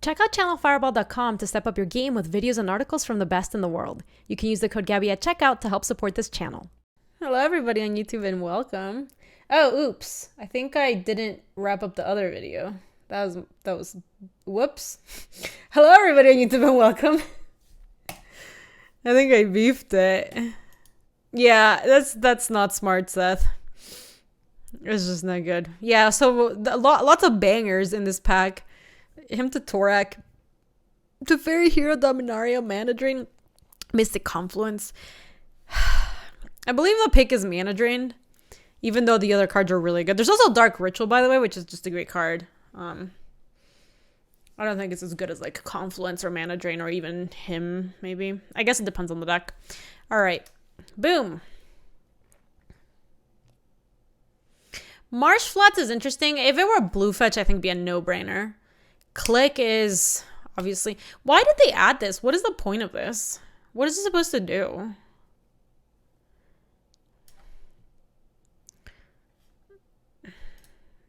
Check out channelfireball.com to step up your game with videos and articles from the best in the world. You can use the code Gaby at checkout to help support this channel. Hello everybody on YouTube and welcome. Oh, oops. I think I didn't wrap up the other video. That was whoops. Hello everybody on YouTube and welcome. I think I beefed it. Yeah, that's not smart, Seth. It's just not good. Yeah, so lots of bangers in this pack. Him to Torak, to Fairy Hero Dominaria, Mana Drain, Mystic Confluence. I believe the pick is Mana Drain, even though the other cards are really good. There's also Dark Ritual, by the way, which is just a great card. I don't think it's as good as like Confluence or Mana Drain or even him, maybe. I guess it depends on the deck. All right, boom. Marsh Flats is interesting. If it were blue fetch, I think it'd be a no-brainer. Click is obviously... Why did they add this? What is the point of this? What is it supposed to do?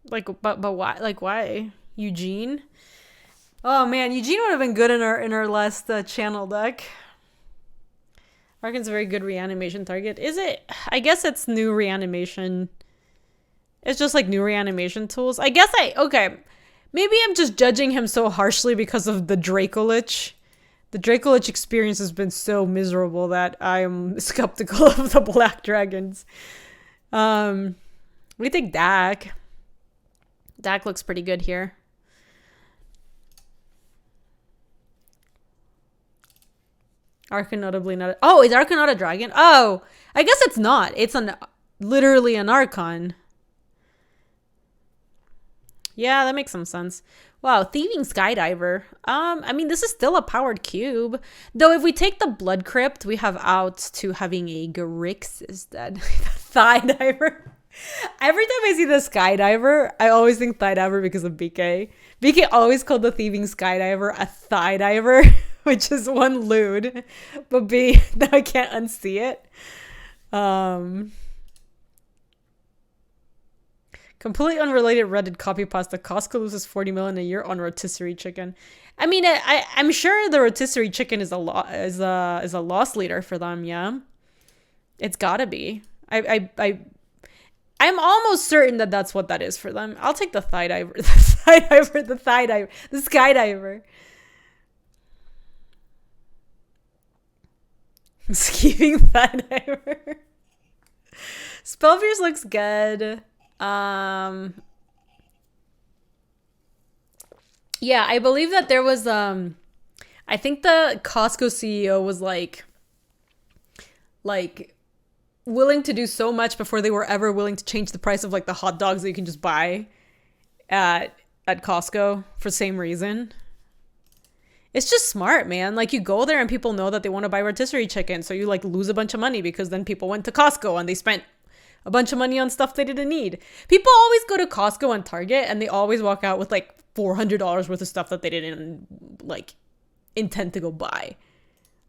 Like, but why? Like, why? Eugene? Oh man, Eugene would have been good in our last channel deck. Arcan's a very good reanimation target. Is it? I guess it's new reanimation. It's just like new reanimation tools. I guess okay. Maybe I'm just judging him so harshly because of the Dracolich. The Dracolich experience has been so miserable that I'm skeptical of the Black Dragons. We think Dak. Dak looks pretty good here. Arcan notably not. Oh, is Arcan not a dragon? Oh, I guess it's not. It's literally an Archon. Yeah, that makes some sense. Wow, Thieving Skydiver. I mean, this is still a powered cube. Though if we take the Blood Crypt, we have out to having a Grix instead. Thigh Diver. Every time I see the Skydiver, I always think Thigh Diver because of BK. BK always called the Thieving Skydiver a Thigh Diver, which is one lewd. But B, now I can't unsee it. Completely unrelated Reddit copy pasta. Costco loses 40 million a year on rotisserie chicken. I mean, I'm sure the rotisserie chicken is a loss leader for them. Yeah, it's gotta be. I'm almost certain that that's what that is for them. I'll take the Thigh Diver, the Skydiver. Skeeving Thigh Diver. Spellfierce looks good. Yeah, I believe that there was I think the Costco CEO was like willing to do so much before they were ever willing to change the price of like the hot dogs that you can just buy at Costco for the same reason. It's just smart, man. Like, you go there and people know that they want to buy rotisserie chicken, so you like lose a bunch of money because then people went to Costco and they spent a bunch of money on stuff they didn't need. People always go to Costco and Target and they always walk out with like $400 worth of stuff that they didn't like intend to go buy.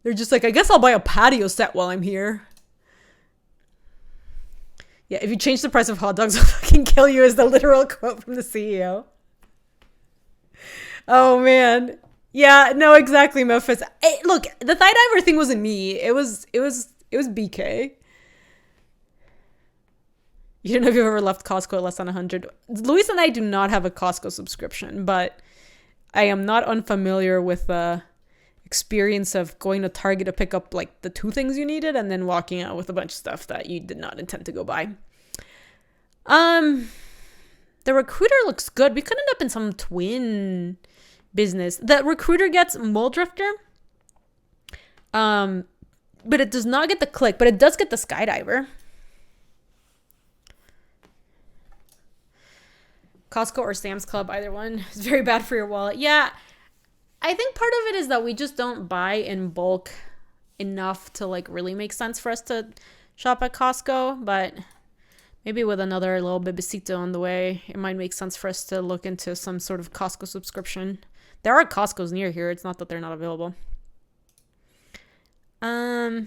They're just like, I guess I'll buy a patio set while I'm here. Yeah, if you change the price of hot dogs, I'll fucking kill you is the literal quote from the CEO. Oh man. Yeah, no, exactly, Memphis. Hey, look, the Thigh Diver thing wasn't me. It was BK. You don't know if you've ever left Costco at less than 100. Luis and I do not have a Costco subscription, but I am not unfamiliar with the experience of going to Target to pick up like the two things you needed and then walking out with a bunch of stuff that you did not intend to go buy. The Recruiter looks good. We could end up in some twin business. The Recruiter gets Mole Drifter. But it does not get the Click, but it does get the Skydiver. Costco or Sam's Club, either one is very bad for your wallet. Yeah, I think part of it is that we just don't buy in bulk enough to like really make sense for us to shop at Costco, but maybe with another little bebecito on the way, it might make sense for us to look into some sort of Costco subscription. There are Costco's near here. It's not that they're not available. I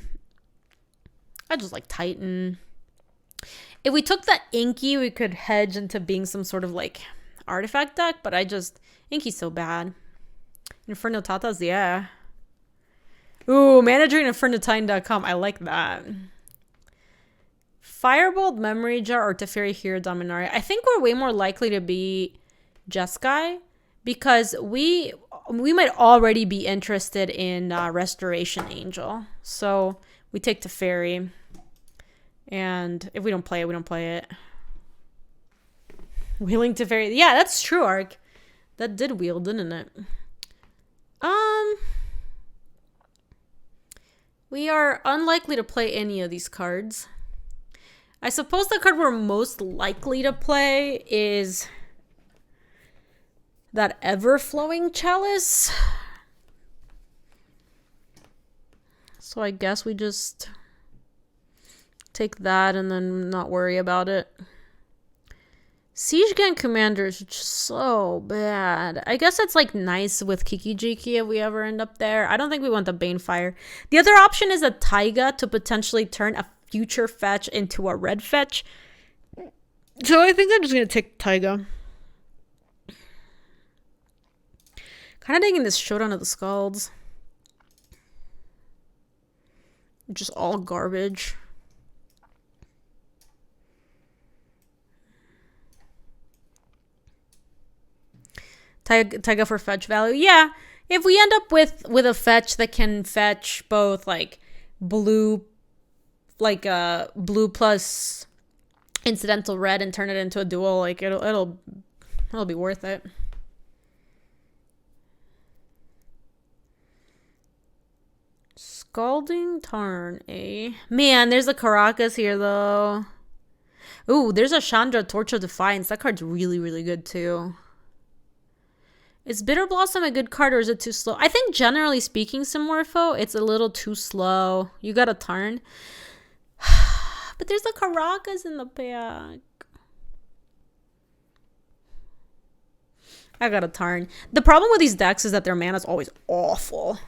just like Titan. If we took the Inky, we could hedge into being some sort of like artifact deck, but Inky's so bad. Inferno Tatas, yeah. Ooh, managing infernotine.com. I like that. Firebolt, Memory Jar, or Teferi Hero Dominaria. I think we're way more likely to be Jeskai because we might already be interested in Restoration Angel. So we take Teferi. And if we don't play it, we don't play it. Wheeling Teferi. Yeah, that's true, Ark. That did wheel, didn't it? We are unlikely to play any of these cards. I suppose the card we're most likely to play is that Ever-Flowing Chalice. So I guess we just take that and then not worry about it. Siege Gang Commander is just so bad. I guess it's like nice with Kiki Jiki if we ever end up there. I don't think we want the Banefire. The other option is a Taiga to potentially turn a future fetch into a red fetch. So I think I'm just going to take Taiga. Kind of digging this Showdown of the Scalds. Just all garbage. Taiga for fetch value. Yeah, if we end up with a fetch that can fetch both like blue, like blue plus incidental red and turn it into a dual, like it'll be worth it. Scalding Tarn, eh? Man, there's a Caracas here though. Ooh, there's a Chandra Torch of Defiance. That card's really, really good too. Is Bitter Blossom a good card or is it too slow? I think generally speaking, Simorpho, it's a little too slow. You got a turn. But there's a Caracas in the pack. I got a turn. The problem with these decks is that their mana is always awful.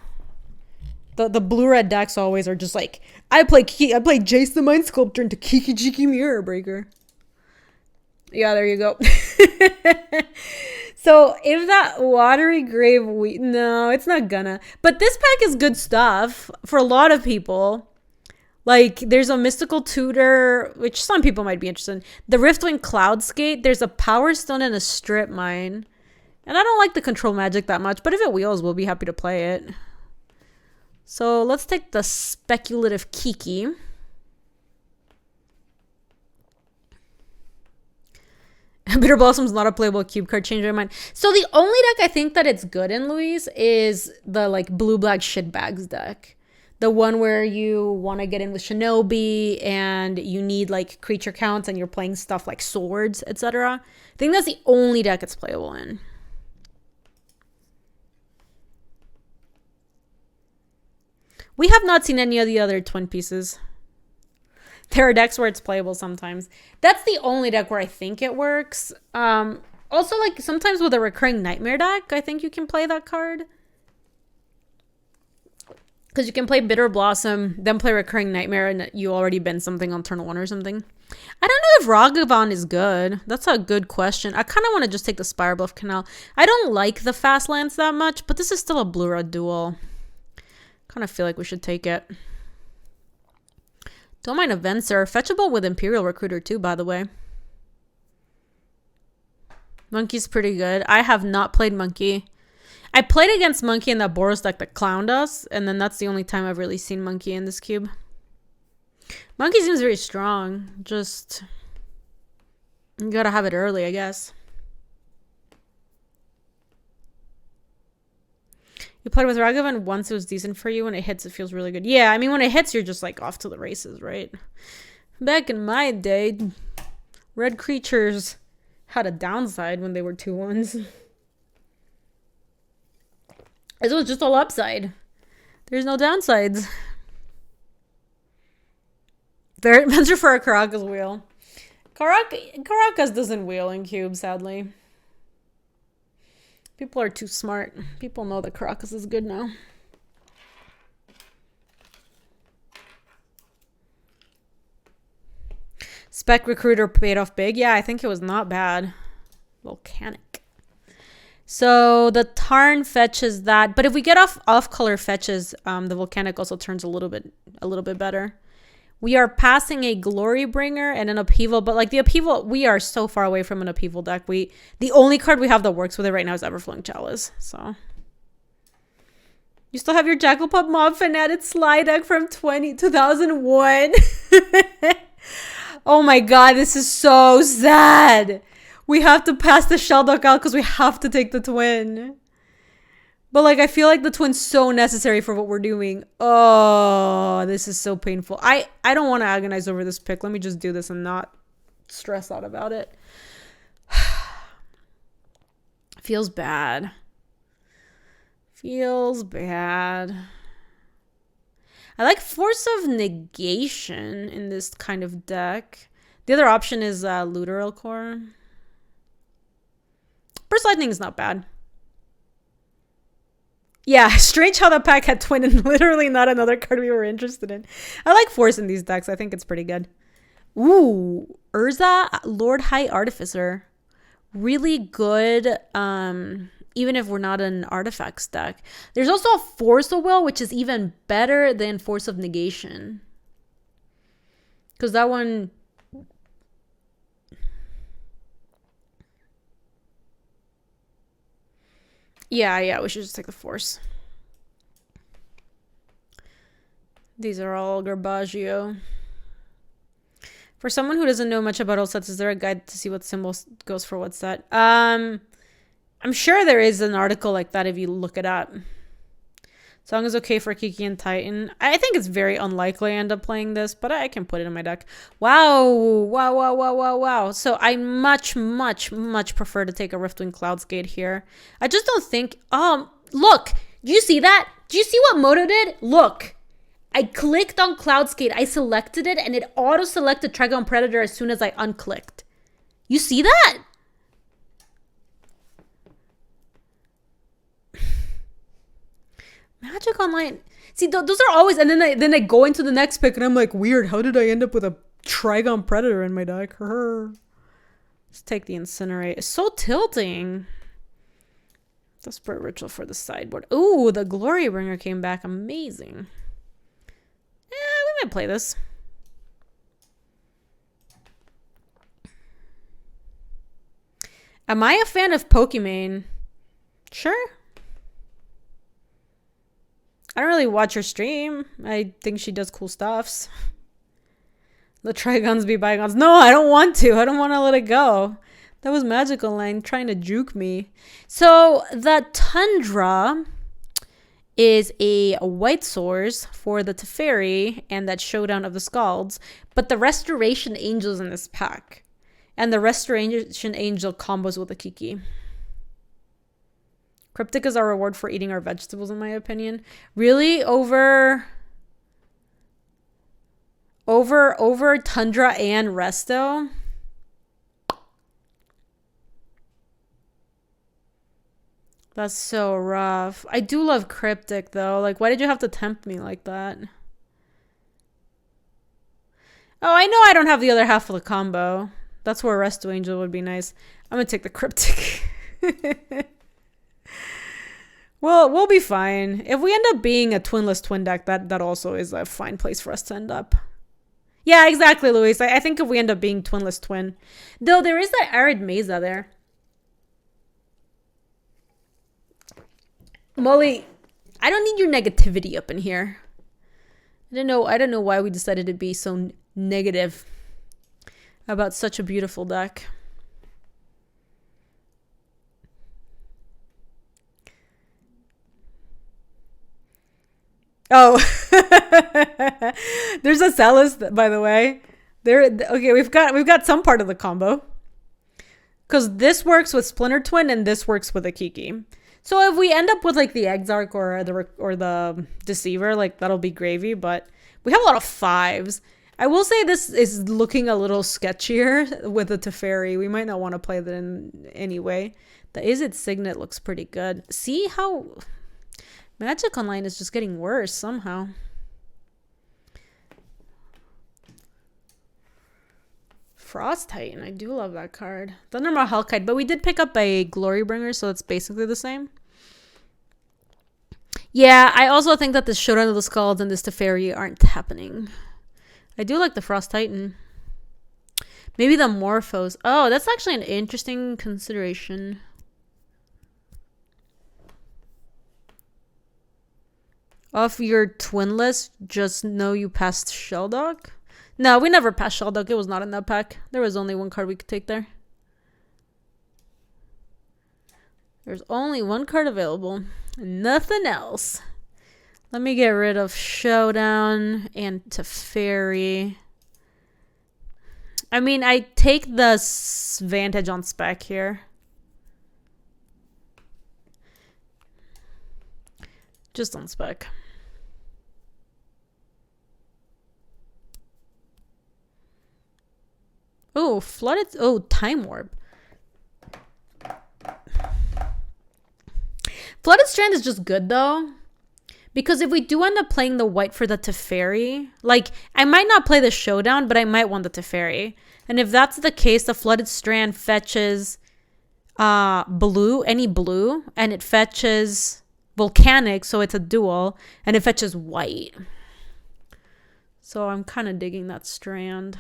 The blue-red decks always are just like, I play Jace the Mind Sculptor into Kiki Jiki Mirror Breaker. Yeah, there you go. So if that Watery Grave, no, it's not gonna. But this pack is good stuff for a lot of people. Like, there's a Mystical Tutor, which some people might be interested in. The Riftwing Cloudskate, there's a Power Stone and a Strip Mine. And I don't like the control magic that much, but if it wheels, we'll be happy to play it. So let's take the Speculative Kiki. Bitter Blossom's not a playable cube card. Change my mind. So the only deck I think that it's good in, Luis, is the like blue-black shitbags deck. The one where you want to get in with Shinobi and you need like creature counts and you're playing stuff like swords, etc. I think that's the only deck it's playable in. We have not seen any of the other twin pieces. There are decks where it's playable sometimes. That's the only deck where I think it works. Also, like, sometimes with a Recurring Nightmare deck, I think you can play that card. Because you can play Bitter Blossom, then play Recurring Nightmare, and you already been something on turn 1 or something. I don't know if Ragavan is good. That's a good question. I kind of want to just take the Spirebluff Canal. I don't like the fast lands that much, but this is still a blue-red duel. Kind of feel like we should take it. Don't mind Events are fetchable with Imperial Recruiter too, by the way. Monkey's pretty good. I have not played Monkey. I played against Monkey in that Boros deck that clowned us, and then that's the only time I've really seen Monkey in this cube. Monkey seems very strong. Just, you gotta have it early, I guess. You played with Ragavan once, it was decent for you. When it hits, it feels really good. Yeah, I mean, when it hits, you're just like off to the races, right? Back in my day, red creatures had a downside when they were 2/1s. It was just all upside. There's no downsides. There, venture for a Caracas wheel. Caracas doesn't wheel in cube, sadly. People are too smart. People know that Caracas is good now. Spec Recruiter paid off big. Yeah, I think it was not bad. Volcanic. So the Tarn fetches that, but if we get off color fetches, the Volcanic also turns a little bit better. We are passing a Glorybringer and an Upheaval, but like the Upheaval, we are so far away from an Upheaval deck. The only card we have that works with it right now is Everflowing Chalice. So you still have your Jackalpup Mob Fanatic slide deck from 2001. Oh my god, this is so sad. We have to pass the Sheldock out because we have to take the Twin. But like, I feel like the Twin's so necessary for what we're doing. Oh, this is so painful. I don't want to agonize over this pick. Let me just do this and not stress out about it. Feels bad. Feels bad. I like Force of Negation in this kind of deck. The other option is Looteral Core. Burst Lightning is not bad. Yeah, strange how the pack had Twin and literally not another card we were interested in. I like Force in these decks. I think it's pretty good. Ooh, Urza, Lord High Artificer. Really good, even if we're not an artifacts deck. There's also a Force of Will, which is even better than Force of Negation. Because that one... Yeah, we should just take the Force. These are all Garbaggio. For someone who doesn't know much about old sets, is there a guide to see what symbol goes for what set? I'm sure there is an article like that if you look it up. Song is okay for Kiki and Titan. I think it's very unlikely I end up playing this, but I can put it in my deck. Wow. So I much prefer to take a Riftwing Cloudsgate here. I just don't think... look! Do you see that? Do you see what Moto did? Look! I clicked on Cloudsgate, I selected it, and it auto-selected Trigon Predator as soon as I unclicked. You see that? Magic Online. See, those are always... And then I go into the next pick, and I'm like, weird, how did I end up with a Trigon Predator in my deck? Let's take the Incinerate. It's so tilting. Desperate Ritual for the sideboard. Ooh, the Glorybringer came back. Amazing. We might play this. Am I a fan of Pokimane? Sure. I don't really watch her stream. I think she does cool stuffs. Let Trigons be bygones. No, I don't want to. I don't want to let it go. That was Magic Online trying to juke me. So the Tundra is a white source for the Teferi and that Showdown of the Scalds, but the Restoration Angel's in this pack. And the Restoration Angel combos with a Kiki. Cryptic is our reward for eating our vegetables, in my opinion. Really? Over Tundra and Resto? That's so rough. I do love Cryptic, though. Like, why did you have to tempt me like that? Oh, I know I don't have the other half of the combo. That's where Resto Angel would be nice. I'm gonna take the Cryptic. Well, we'll be fine. If we end up being a twinless twin deck, that also is a fine place for us to end up. Yeah, exactly, Luis. I think if we end up being twinless twin. Though there is that Arid Mesa there. Molly, I don't need your negativity up in here. I don't know why we decided to be so negative about such a beautiful deck. Oh, there's a Celis, by the way. Okay, we've got some part of the combo. Because this works with Splinter Twin and this works with a Kiki. So if we end up with like the Exarch or the Deceiver, like that'll be gravy. But we have a lot of 5s. I will say this is looking a little sketchier with the Teferi. We might not want to play that in anyway. The Izzet Signet looks pretty good. See how Magic Online is just getting worse somehow. Frost Titan. I do love that card. Thundermaw Hellkite, but we did pick up a Glorybringer, so it's basically the same. Yeah, I also think that the Showdown of the Skulls and this Teferi aren't happening. I do like the Frost Titan. Maybe the Morphos. Oh, that's actually an interesting consideration. Off your twin list, just know you passed Sheldock? No, we never passed Sheldock. It was not in that pack. There was only one card we could take there. There's only one card available. Nothing else. Let me get rid of Showdown and Teferi. I mean, I take the Vantage on spec here. Just on spec. Oh, Flooded. Oh, Time Warp. Flooded Strand is just good, though. Because if we do end up playing the white for the Teferi, like, I might not play the Showdown, but I might want the Teferi. And if that's the case, the Flooded Strand fetches blue, any blue, and it fetches Volcanic, so it's a dual, and it fetches white. So I'm kind of digging that Strand.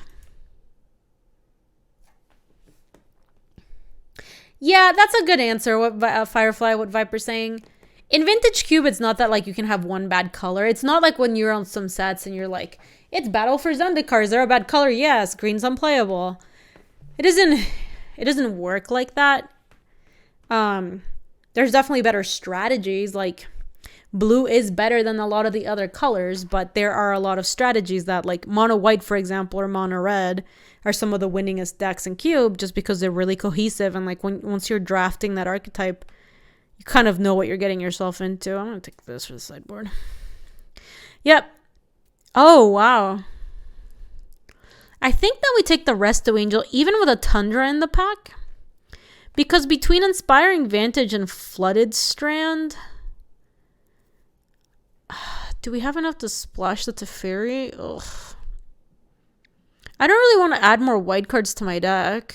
Yeah, that's a good answer, what Firefly, what Viper's saying. In Vintage Cube, it's not that, like, you can have one bad color. It's not like when you're on some sets and you're like, it's Battle for Zendikar. Is there a bad color? Yes. Green's unplayable. It doesn't work like that. There's definitely better strategies. Like, blue is better than a lot of the other colors, but there are a lot of strategies that, like, mono white, for example, or mono red are some of the winningest decks in Cube just because they're really cohesive. And, like, once you're drafting that archetype, you kind of know what you're getting yourself into. I'm going to take this for the sideboard. Yep. Oh, wow. I think that we take the Resto Angel, even with a Tundra in the pack. Because between Inspiring Vantage and Flooded Strand, do we have enough to splash the Teferi? Ugh. I don't really want to add more white cards to my deck.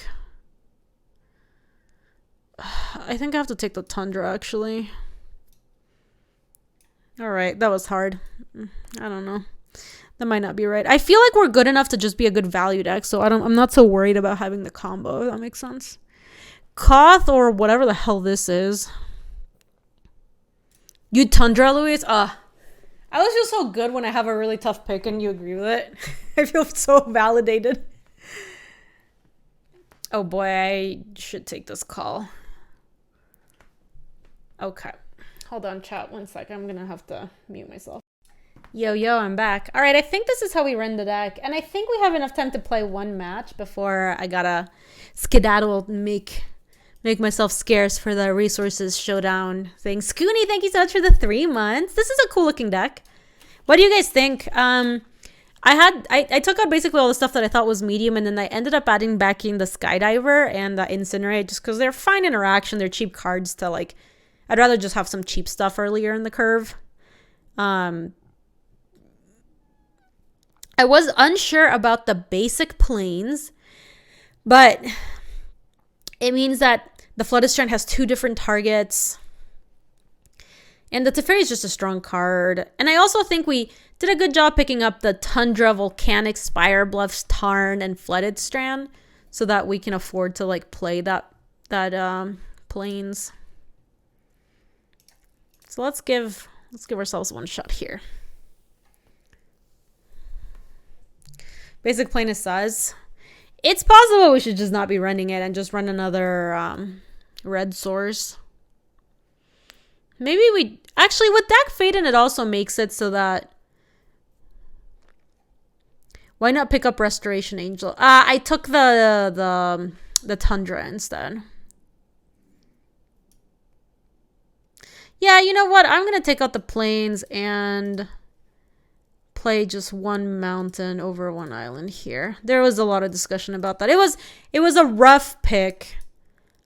I think I have to take the Tundra, actually. Alright, that was hard. I don't know. That might not be right. I feel like we're good enough to just be a good value deck, so I'm not so worried about having the combo, if that makes sense. Koth or whatever the hell this is. You Tundra, Luis? I always feel so good when I have a really tough pick and you agree with it. I feel so validated. Oh boy, I should take this call. Okay. Hold on, chat. 1 sec. I'm going to have to mute myself. Yo, I'm back. All right, I think this is how we run the deck. And I think we have enough time to play one match before I got to skedaddle and make myself scarce for the resources showdown thing. Scoony, thank you so much for the 3 months. This is a cool looking deck. What do you guys think? I took out basically all the stuff that I thought was medium, and then I ended up adding back in the Skydiver and the Incinerate just because they're fine interaction. They're cheap cards to, like, I'd rather just have some cheap stuff earlier in the curve. I was unsure about the basic planes, but it means that the Flooded Strand has 2 different targets. And the Teferi is just a strong card. And I also think we did a good job picking up the Tundra, Volcanic, Spire Bluffs, Tarn, and Flooded Strand so that we can afford to, like, play that planes. So let's give ourselves one shot here. Basic plane is Suz. It's possible we should just not be running it and just run another red source. Maybe we... Actually, with Deck Faden, it also makes it so that... Why not pick up Restoration Angel? I took the Tundra instead. Yeah, you know what? I'm going to take out the plains and play just one mountain over one island here. There was a lot of discussion about that. It was a rough pick.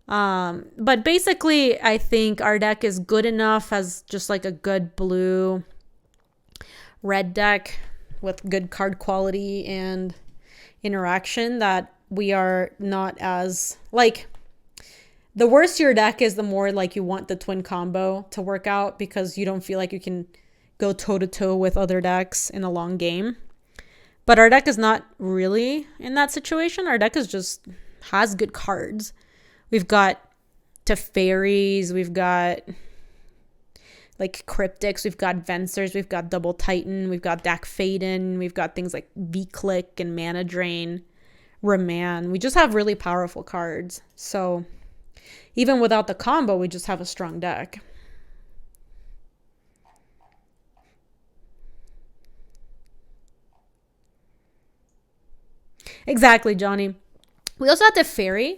But basically, I think our deck is good enough as just like a good blue red deck with good card quality and interaction that we are not as, like, the worse your deck is, the more like you want the twin combo to work out, because you don't feel like you can go toe to toe with other decks in a long game. But our deck is not really in that situation. Our deck is just has good cards. We've got Teferis, we've got like Cryptics, we've got Vencers, we've got Double Titan, we've got Dak Faden, we've got things like V-Click and Mana Drain, Remand. We just have really powerful cards. So even without the combo, we just have a strong deck. Exactly, Johnny. We also have Teferi,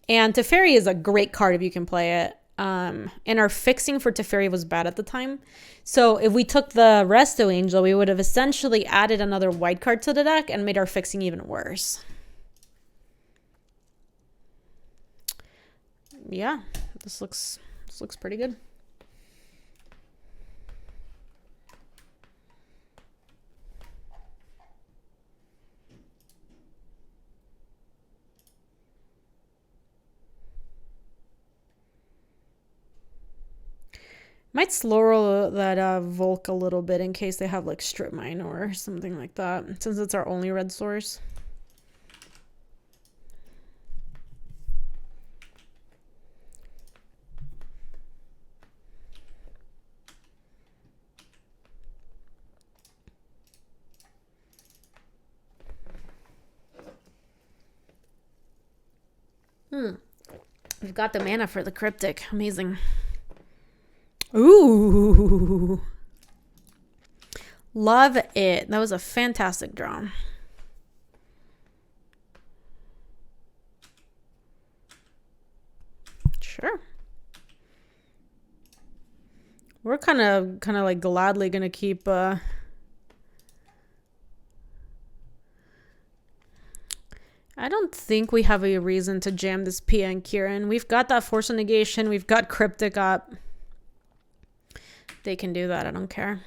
and Teferi is a great card if you can play it. And our fixing for Teferi was bad at the time. So if we took the Resto Angel, we would have essentially added another white card to the deck and made our fixing even worse. Yeah, this looks pretty good. Might slow roll that Volk a little bit in case they have like Strip Mine or something like that, since it's our only red source. We've got the mana for the Cryptic. Amazing. Ooh. Love it. That was a fantastic draw. Sure. We're kind of like gladly going to keep I don't think we have a reason to jam this Pia and Kieran. We've got that Force of Negation. We've got Cryptic up. They can do that. I don't care.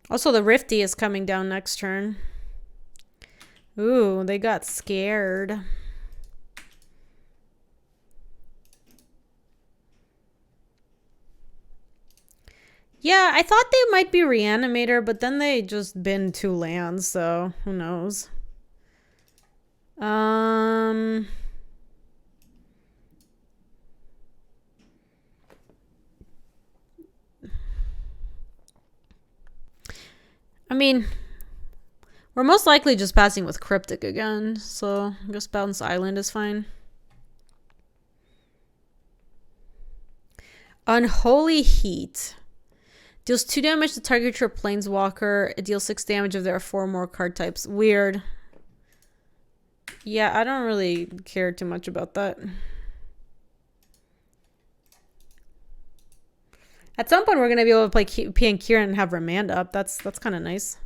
Also, the Rifty is coming down next turn. Ooh, they got scared. Yeah, I thought they might be Reanimator, but then they just bin 2 lands, so who knows. I mean, we're most likely just passing with Cryptic again, so I guess Bounce Island is fine. Unholy Heat. Deals 2 damage to target your Planeswalker. It deals 6 damage if there are 4 more card types. Weird. Yeah, I don't really care too much about that. At some point, we're going to be able to play P and Kieran and have Remand up. That's kind of nice.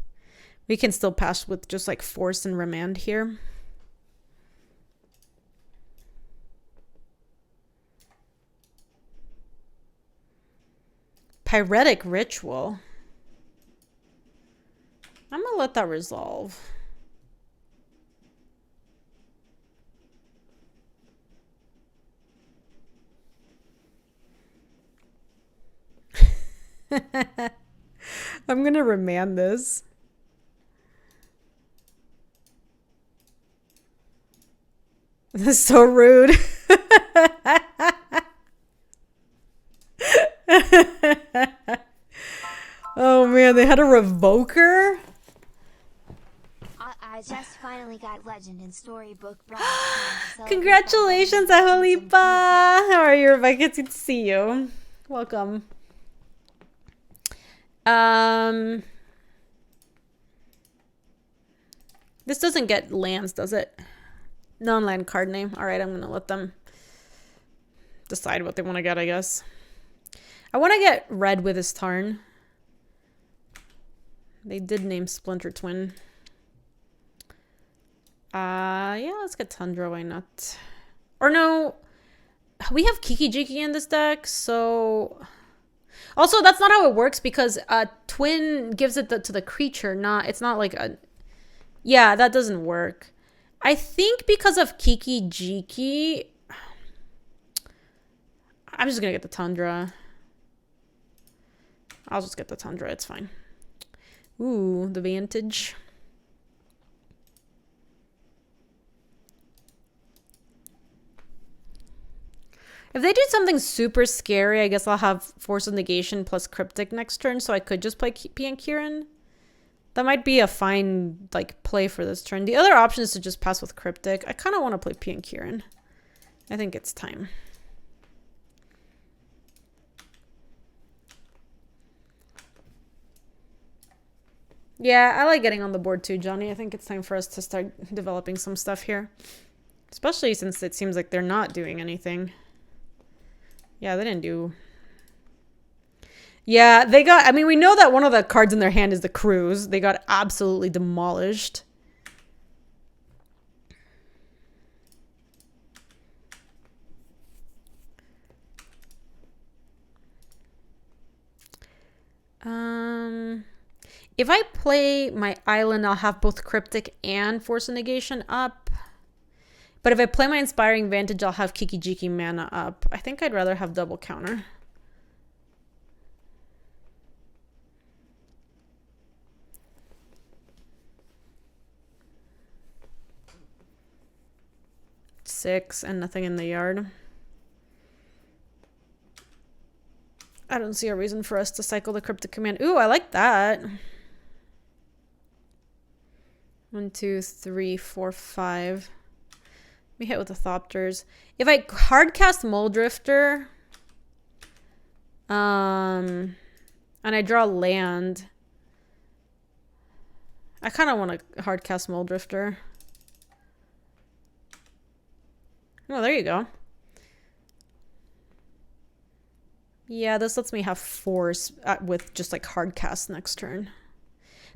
We can still pass with just like Force and Remand here. Pyretic Ritual. I'm going to let that resolve. I'm going to Remand this. This is so rude. Oh man, they had a Revoker? I just finally got Legend and Storybook. Congratulations, Aholipa! How are you, Rebecca? It's good to see you. Welcome. This doesn't get lands, does it? Non-land card name. All right, I'm going to let them decide what they want to get, I guess. I want to get red with his turn. They did name Splinter Twin. Yeah, let's get Tundra, why not? Or no, we have Kiki Jiki in this deck, so... Also, that's not how it works because Twin gives it to the creature, it's not like a... Yeah, that doesn't work. I think because of Kiki Jiki... I'm just gonna get the Tundra. I'll just get the Tundra, it's fine. Ooh, the Vantage. If they do something super scary, I guess I'll have Force of Negation plus Cryptic next turn, so I could just play Pian Kirin. That might be a fine like play for this turn. The other option is to just pass with Cryptic. I kind of want to play Pian Kirin. I think it's time. Yeah, I like getting on the board too, Johnny. I think it's time for us to start developing some stuff here. Especially since it seems like they're not doing anything. Yeah, they didn't do... Yeah, they got... I mean, we know that one of the cards in their hand is the Cruise. They got absolutely demolished. If I play my island, I'll have both Cryptic and Force of Negation up. But if I play my Inspiring Vantage, I'll have Kiki Jiki mana up. I think I'd rather have double counter. Six and nothing in the yard. I don't see a reason for us to cycle the Cryptic command. Ooh, I like that. 1, 2, 3, 4, 5. Let me hit with the Thopters. If I hardcast Muldrifter, and I draw land, I kind of want to hardcast Muldrifter. Oh, there you go. Yeah, this lets me have Force with just like hardcast next turn.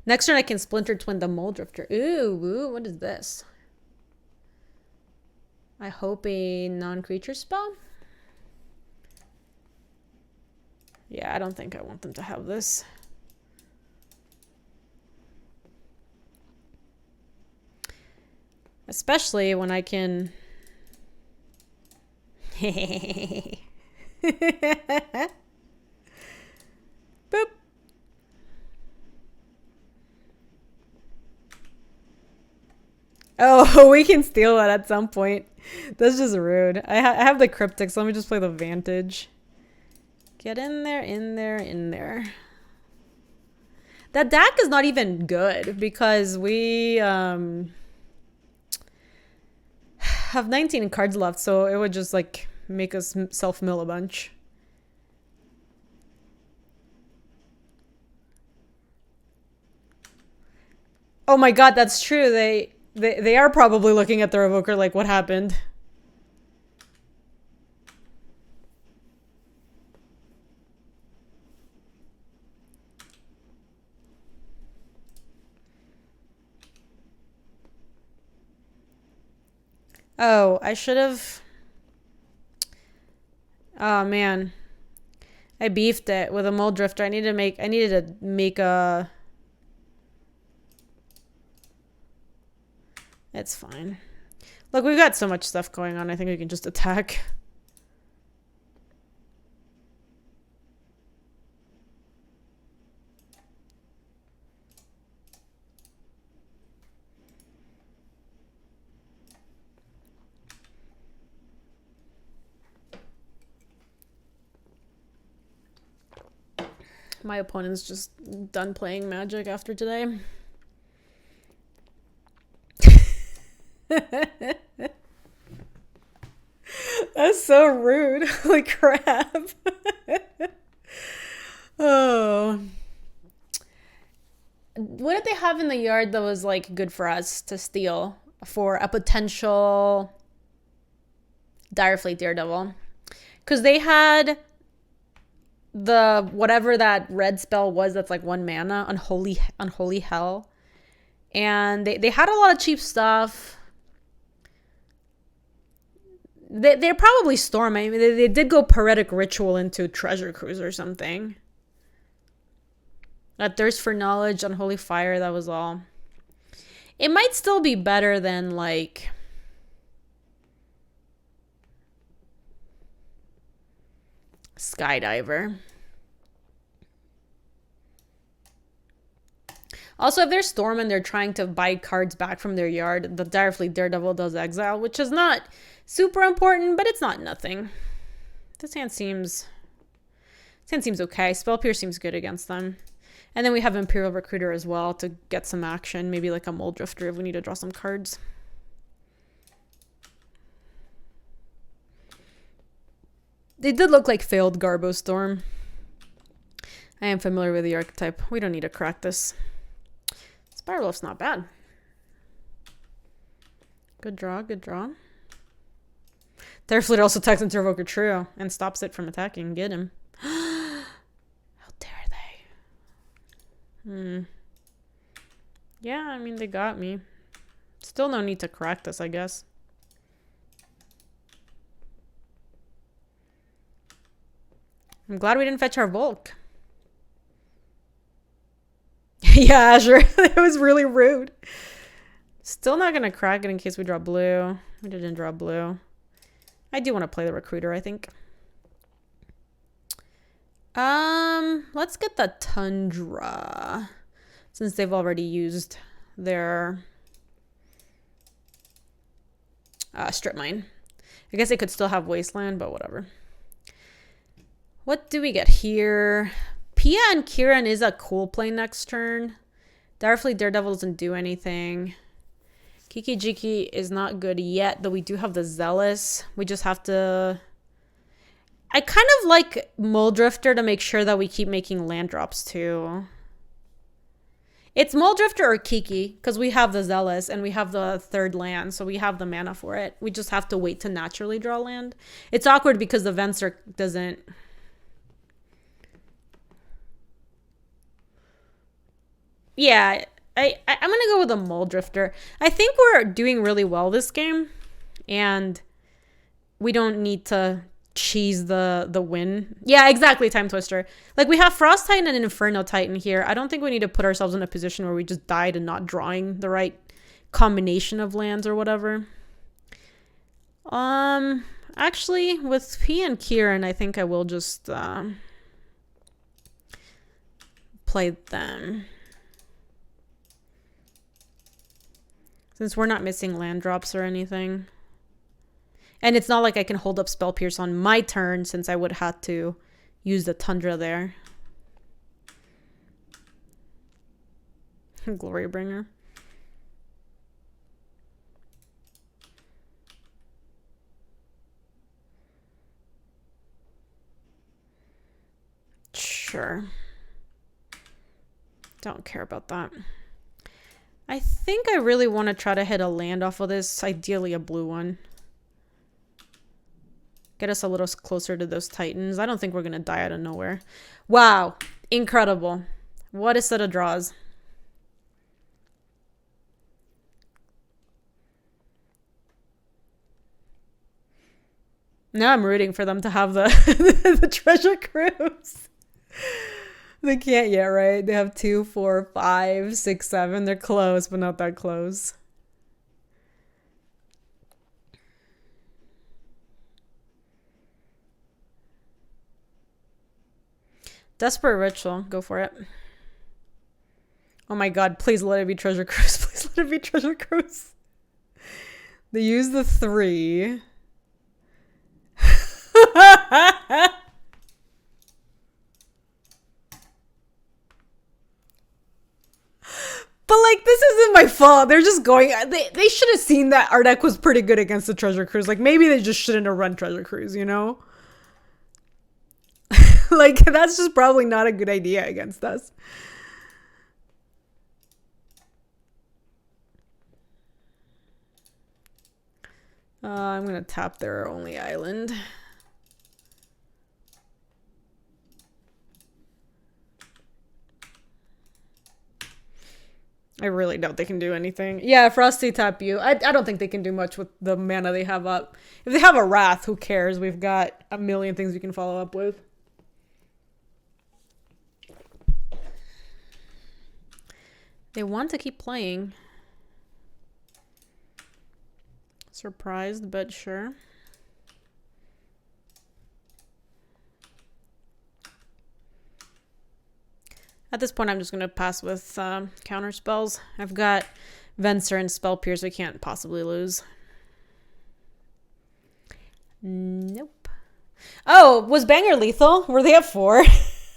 Next turn I can Splinter Twin the Muldrifter. Ooh, what is this? I hope a non-creature spell? Yeah, I don't think I want them to have this. Especially when I can... Boop. Oh, we can steal that at some point. That's just rude. I have the Cryptic, so let me just play the Vantage. Get in there, in there, in there. That deck is not even good because we have 19 cards left, so it would just like make us self-mill a bunch. Oh my god, that's true. They are probably looking at their evoker like, what happened? Oh, I should have... Oh man. I beefed it with a Muldrifter. I needed to make a... It's fine. Look, we've got so much stuff going on. I think we can just attack. My opponent's just done playing Magic after today. That's so rude. Holy crap. Oh. What did they have in the yard that was like good for us to steal for a potential Direfleet Daredevil? Because they had the whatever that red spell was that's like 1 mana, unholy hell. And they had a lot of cheap stuff. They're probably Storm. I mean, they did go Poetic Ritual into Treasure Cruise or something. That Thirst for Knowledge, Unholy Fire, that was all. It might still be better than, like... Skydiver. Also, if they're Storm and they're trying to buy cards back from their yard, the Direfleet Daredevil does exile, which is not super important, but it's not nothing. This hand seems okay. Spell Pierce seems good against them. And then we have Imperial Recruiter as well to get some action. Maybe like a Muldrifter if we need to draw some cards. They did look like failed Garbo Storm. I am familiar with the archetype. We don't need to crack this. Spiralif's not bad. Good draw, good draw. Direfleet also attacks into Revoker Trio and stops it from attacking. Get him. How dare they? Yeah, I mean, they got me. Still no need to crack this, I guess. I'm glad we didn't fetch our Volk. Yeah, sure. It was really rude. Still not gonna crack it in case we draw blue. We didn't draw blue. I do want to play the Recruiter, I think. Let's get the Tundra. Since they've already used their Strip Mine. I guess they could still have Wasteland, but whatever. What do we get here? Pia and Kieran is a cool play next turn. Direfleet Daredevil doesn't do anything. Kiki Jiki is not good yet, though we do have the Zealous. We just have to... I kind of like Muldrifter to make sure that we keep making land drops too. It's Muldrifter or Kiki, because we have the Zealous and we have the 3rd land, so we have the mana for it. We just have to wait to naturally draw land. It's awkward because the Venser doesn't... Yeah, I'm going to go with a Muldrifter. I think we're doing really well this game, and we don't need to cheese the win. Yeah, exactly, Time Twister. Like, we have Frost Titan and Inferno Titan here. I don't think we need to put ourselves in a position where we just died and not drawing the right combination of lands or whatever. Actually, with P and Kieran, I think I will just play them. Since we're not missing land drops or anything. And it's not like I can hold up Spell Pierce on my turn since I would have to use the Tundra there. Glorybringer. Sure. Don't care about that. I think I really want to try to hit a land off of this, ideally a blue one. Get us a little closer to those Titans. I don't think we're going to die out of nowhere. Wow. Incredible. What a set of draws. Now I'm rooting for them to have the, the Treasure Cruise. They can't yet, right? They have 2, 4, 5, 6, 7. They're close, but not that close. Desperate Ritual. Go for it. Oh my god, please let it be Treasure Cruise. Please let it be Treasure Cruise. They use the 3. But, like, this isn't my fault. They're just going... They should have seen that our deck was pretty good against the Treasure Cruise. Like, maybe they just shouldn't have run Treasure Cruise, you know? Like, that's just probably not a good idea against us. I'm going to tap their only island. I really doubt they can do anything. Yeah, Frosty tap you. I don't think they can do much with the mana they have up. If they have a Wrath, who cares? We've got a million things we can follow up with. They want to keep playing. Surprised, but sure. At this point, I'm just going to pass with counter spells. I've got Venser and Spell Pierce I can't possibly lose. Nope. Oh, was Banger lethal? Were they at 4?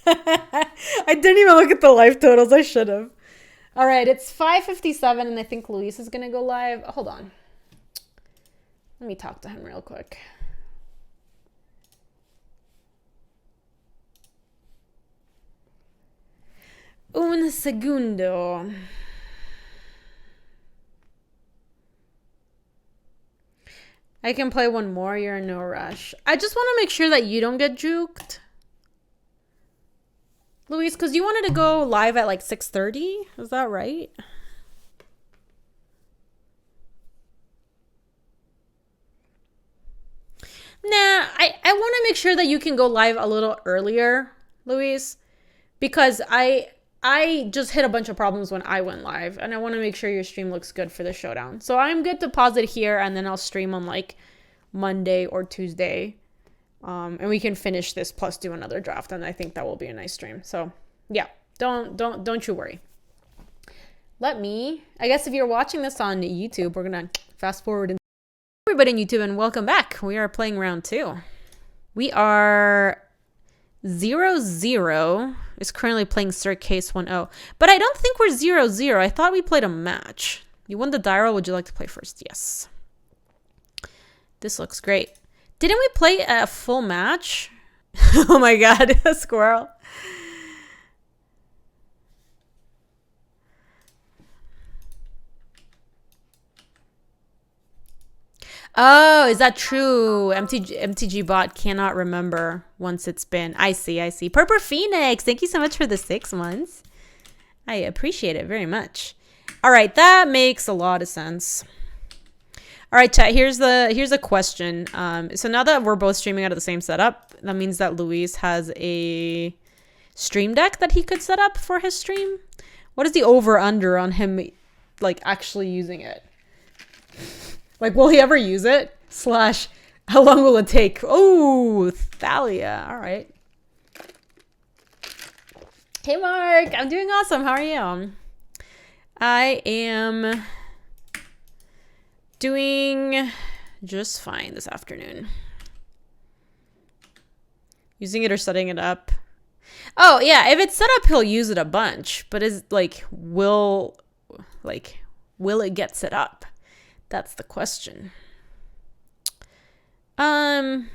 I didn't even look at the life totals. I should have. All right, it's 5:57, and I think Luis is going to go live. Hold on. Let me talk to him real quick. Un segundo. I can play one more. You're in no rush. I just want to make sure that you don't get juked. Luis, because you wanted to go live at like 6:30. Is that right? Nah, I want to make sure that you can go live a little earlier, Luis, because I just hit a bunch of problems when I went live, and I want to make sure your stream looks good for the showdown. So I'm good to pause it here, and then I'll stream on like Monday or Tuesday. And we can finish this plus do another draft, and I think that will be a nice stream. So yeah, don't you worry. I guess if you're watching this on YouTube, we're gonna fast forward and everybody in YouTube, and welcome back. We are playing round 2. We are 0-0 is currently playing Sir Case 1-0, but I don't think we're 0-0. I thought we played a match. You won the die roll. Would you like to play first? Yes. This looks great. Didn't we play a full match? Oh my god, a squirrel. Oh, is that true? MTG bot cannot remember once it's been. I see. Purple Phoenix, thank you so much for the 6 months. I appreciate it very much. All right, that makes a lot of sense. All right, chat, here's a question. So now that we're both streaming out of the same setup, that means that Luis has a stream deck that he could set up for his stream. What is the over-under on him, like, actually using it? Like, will he ever use it? / how long will it take? Oh, Thalia. All right. Hey, Mark. I'm doing awesome. How are you? I am doing just fine this afternoon. Using it or setting it up. Oh, yeah. If it's set up, he'll use it a bunch. But will it get set up? That's the question. Playing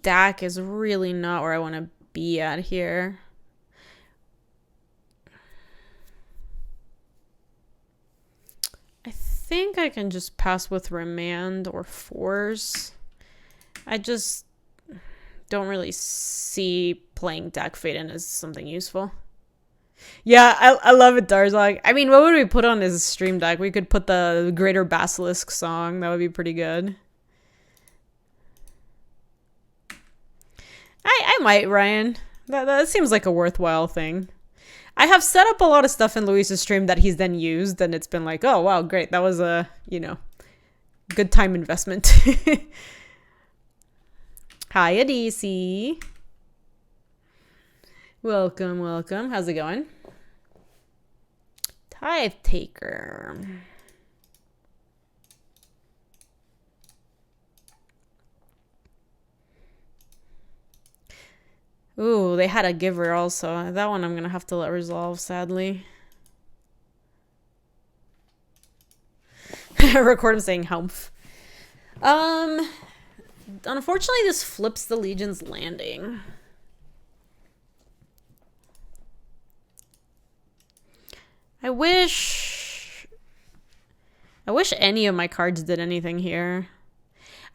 DAC is really not where I want to be at here. I think I can just pass with Remand or Force. I just don't really see playing DAC Faden as something useful. Yeah, I love it, Darzog. I mean, what would we put on his stream deck? We could put the Greater Basilisk song. That would be pretty good. I might, Ryan. That seems like a worthwhile thing. I have set up a lot of stuff in Luis's stream that he's then used, and it's been like, oh, wow, great. That was a, good time investment. Hi, Adisi. Welcome. How's it going? Tithe Taker. Ooh, they had a giver also. That one I'm going to have to let resolve, sadly. Record him saying humph. Unfortunately, this flips the Legion's Landing. I wish any of my cards did anything here.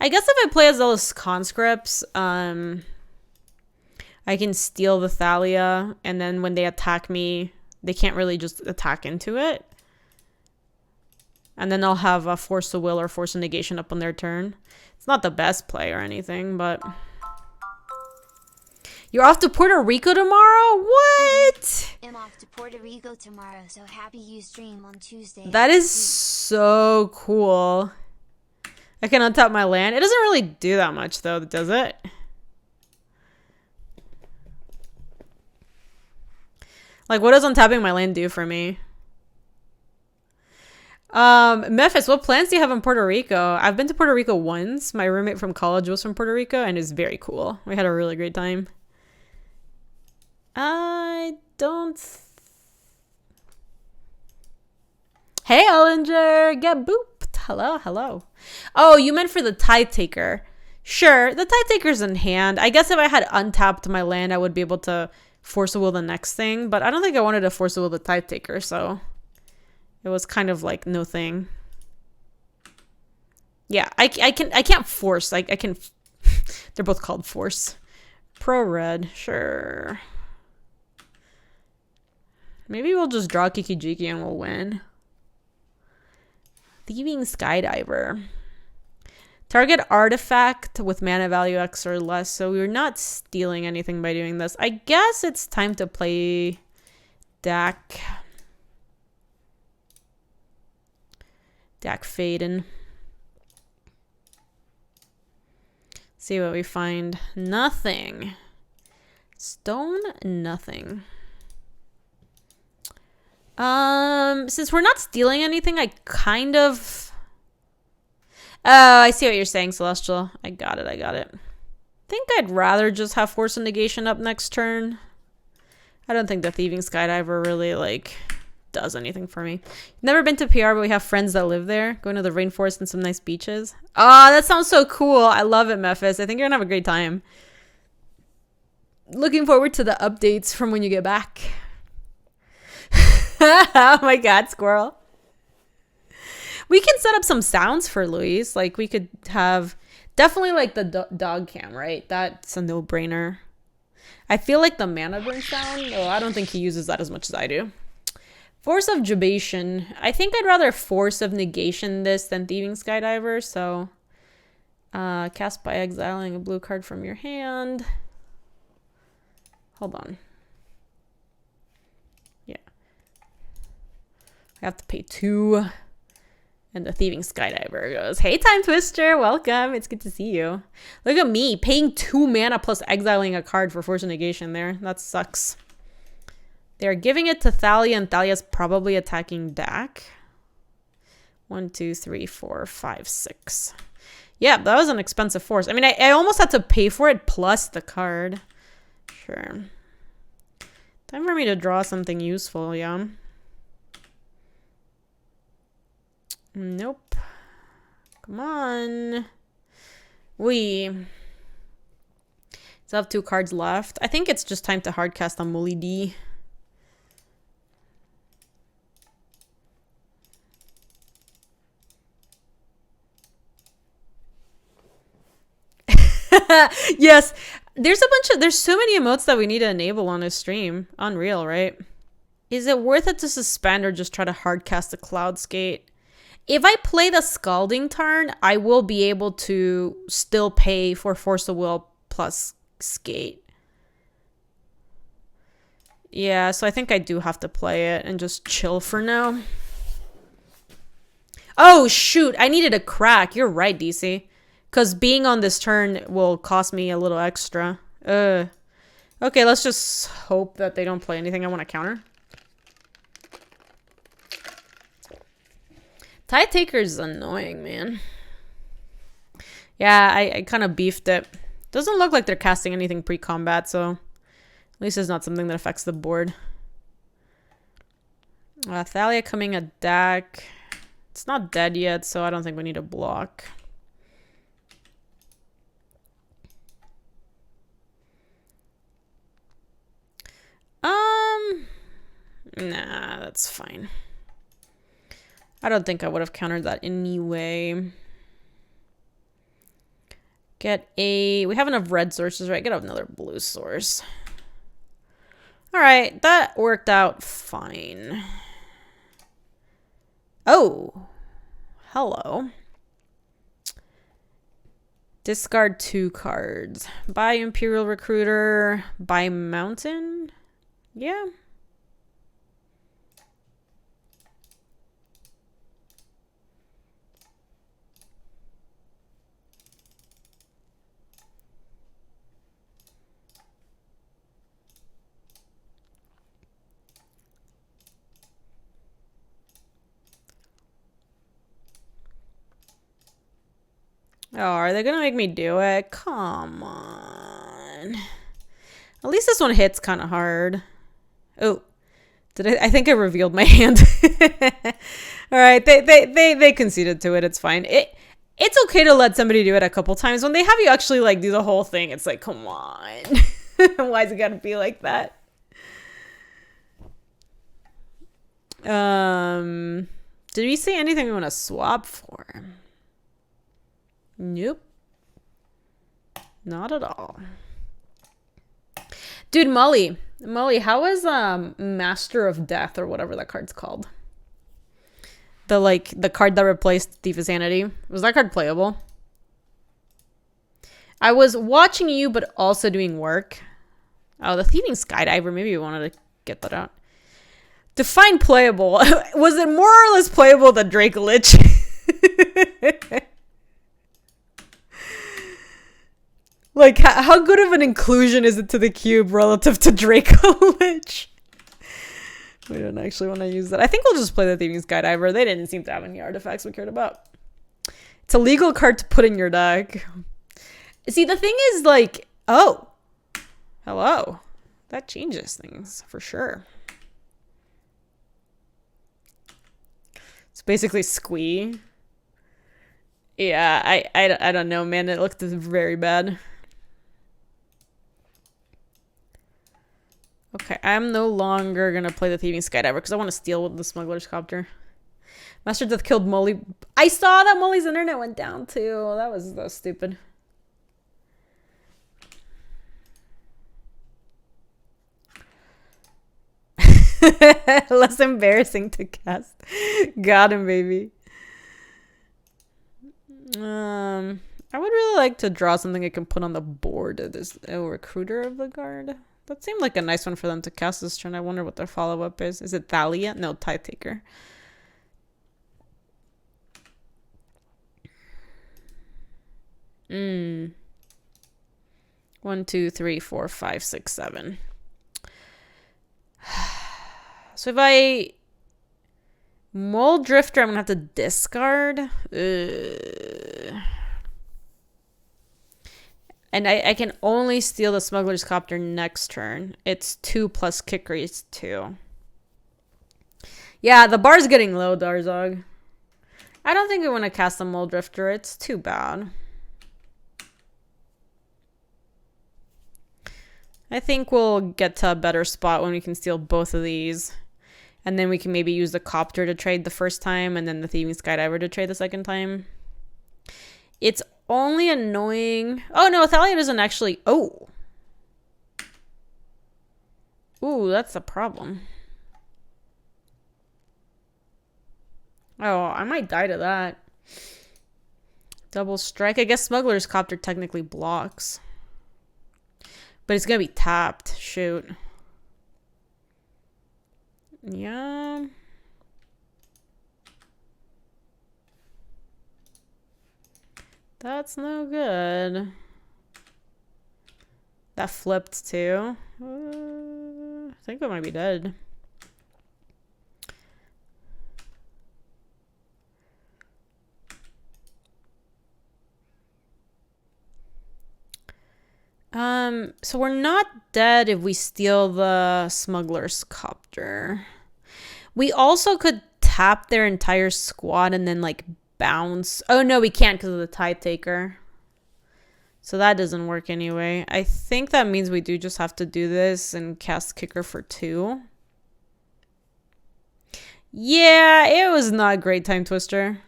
I guess if I play as those conscripts, I can steal the Thalia, and then when they attack me, they can't really just attack into it. And then they'll have a Force of Will or Force of Negation up on their turn. It's not the best play or anything, but... You're off to Puerto Rico tomorrow? What? I'm off to Puerto Rico tomorrow, so happy you stream on Tuesday. That is so cool. I can untap my land. It doesn't really do that much, though, does it? Like, what does untapping my land do for me? Memphis, what plans do you have in Puerto Rico? I've been to Puerto Rico once. My roommate from college was from Puerto Rico, and it was very cool. We had a really great time. I don't... Hey, Ellinger! Get booped! Hello, hello. Oh, you meant for the Tide Taker. Sure, the Tide Taker's in hand. I guess if I had untapped my land, I would be able to Force of Will the next thing, but I don't think I wanted to Force of Will the Tide Taker, so... It was kind of like no thing. Yeah, I can't force. I can... They're both called force. Pro red, sure. Maybe we'll just draw Kiki-Jiki and we'll win. Thieving Skydiver. Target artifact with mana value X or less. So we're not stealing anything by doing this. I guess it's time to play Dak. Dak Faden. See what we find. Nothing. Stone, nothing. Since we're not stealing anything, I kind of... Oh, I see what you're saying, Celestial. I got it, I got it. I think I'd rather just have Force of Negation up next turn. I don't think the Thieving Skydiver really, like... does anything for me. Never been to PR, but we have friends that live there. Going to the rainforest and some nice beaches. Oh, that sounds so cool. I love it, Memphis. I think you're gonna have a great time. Looking forward to the updates from when you get back. Oh my god, squirrel. We can set up some sounds for Luis. Like, we could have... Definitely, like, the dog cam, right? That's a no-brainer. I feel like the mana burn sound... Oh, I don't think he uses that as much as I do. Force of Jubation. I think I'd rather Force of Negation this than Thieving Skydiver, so... cast by exiling a blue card from your hand. Hold on. Yeah. I have to pay 2. And the Thieving Skydiver goes, hey, Time Twister, welcome. It's good to see you. Look at me, paying 2 mana plus exiling a card for Force of Negation there. That sucks. They're giving it to Thalia, and Thalia's probably attacking Dak. 1, 2, 3, 4, 5, 6. Yeah, that was an expensive force. I mean, I almost had to pay for it plus the card. Sure. Time for me to draw something useful, yeah. Nope. Come on. We still have 2 cards left. I think it's just time to hardcast on Mully D. Yes, there's so many emotes that we need to enable on this stream. Unreal, right? Is it worth it to suspend or just try to hardcast the Cloud Skate? If I play the Scalding turn, I will be able to still pay for Force of Will plus Skate. Yeah, so I think I do have to play it and just chill for now. Oh, shoot. I needed a crack. You're right, DC. Because being on this turn will cost me a little extra. Okay, let's just hope that they don't play anything I want to counter. Tide Taker's annoying, man. Yeah, I kind of beefed it. Doesn't look like they're casting anything pre-combat, so... At least it's not something that affects the board. Thalia coming at Dak. It's not dead yet, so I don't think we need a block. Nah, that's fine. I don't think I would have countered that anyway. We have enough red sources, right? Get another blue source. All right, that worked out fine. Oh, hello. Discard 2 cards. Buy Imperial Recruiter. Buy Mountain. Yeah. Oh, are they gonna make me do it? Come on. At least this one hits kind of hard. Oh, I think I revealed my hand. All right, they conceded to it. It's fine. It's okay to let somebody do it a couple times. When they have you actually like do the whole thing, it's like, come on. Why's it gotta be like that? Did we say anything we want to swap for? Nope. Not at all. Dude, Molly, how is Master of Death or whatever that card's called? The card that replaced Thief of Sanity. Was that card playable? I was watching you but also doing work. Oh, the Thieving Skydiver. Maybe you wanted to get that out. Define playable. Was it more or less playable than Drake Lich? Like, how good of an inclusion is it to the cube relative to Draco Lich? We don't actually want to use that. I think we'll just play the Thieving Skydiver. They didn't seem to have any artifacts we cared about. It's a legal card to put in your deck. See, the thing is, like, oh. Hello. That changes things, for sure. It's basically Squee. Yeah, I don't know, man. It looked very bad. Okay, I'm no longer going to play the Thieving Skydiver because I want to steal with the Smuggler's Copter. Master Death killed Molly. I saw that Molly's internet went down too. That was stupid. Less embarrassing to cast. Got him, baby. I would really like to draw something I can put on the board. There's a Recruiter of the Guard. That seemed like a nice one for them to cast this turn. I wonder what their follow-up is. Is it Thalia? No, Tide Taker. One, 2, 3, 4, 5, 6, 7. So if I Mole Drifter, I'm gonna have to discard. And I can only steal the Smuggler's Copter next turn. It's 2 plus kicker is 2. Yeah, the bar's getting low, Darzog. I don't think I want to cast the Mole Drifter. It's too bad. I think we'll get to a better spot when we can steal both of these. And then we can maybe use the Copter to trade the first time and then the Thieving Skydiver to trade the second time. It's only annoying. Oh, no, Thalia doesn't actually... Oh. Ooh, that's a problem. Oh, I might die to that. Double strike. I guess Smuggler's Copter technically blocks. But it's going to be tapped. Shoot. Yeah. That's no good. That flipped too. I think I might be dead. So we're not dead if we steal the Smuggler's Copter. We also could tap their entire squad and then like bounce. Oh no, we can't because of the Tide Taker. So that doesn't work anyway. I think that means we do just have to do this and cast Kicker for 2. Yeah, it was not a great Time Twister.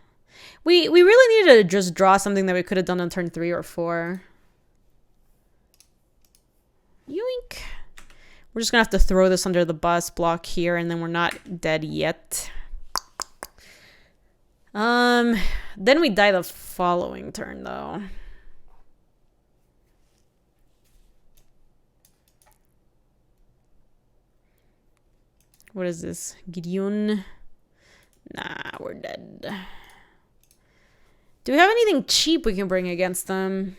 We really need to just draw something that we could have done on turn 3 or 4. Yoink. We're just gonna have to throw this under the bus, block here, and then we're not dead yet. Then we die the following turn though. What is this? Gideon? Nah, we're dead. Do we have anything cheap we can bring against them?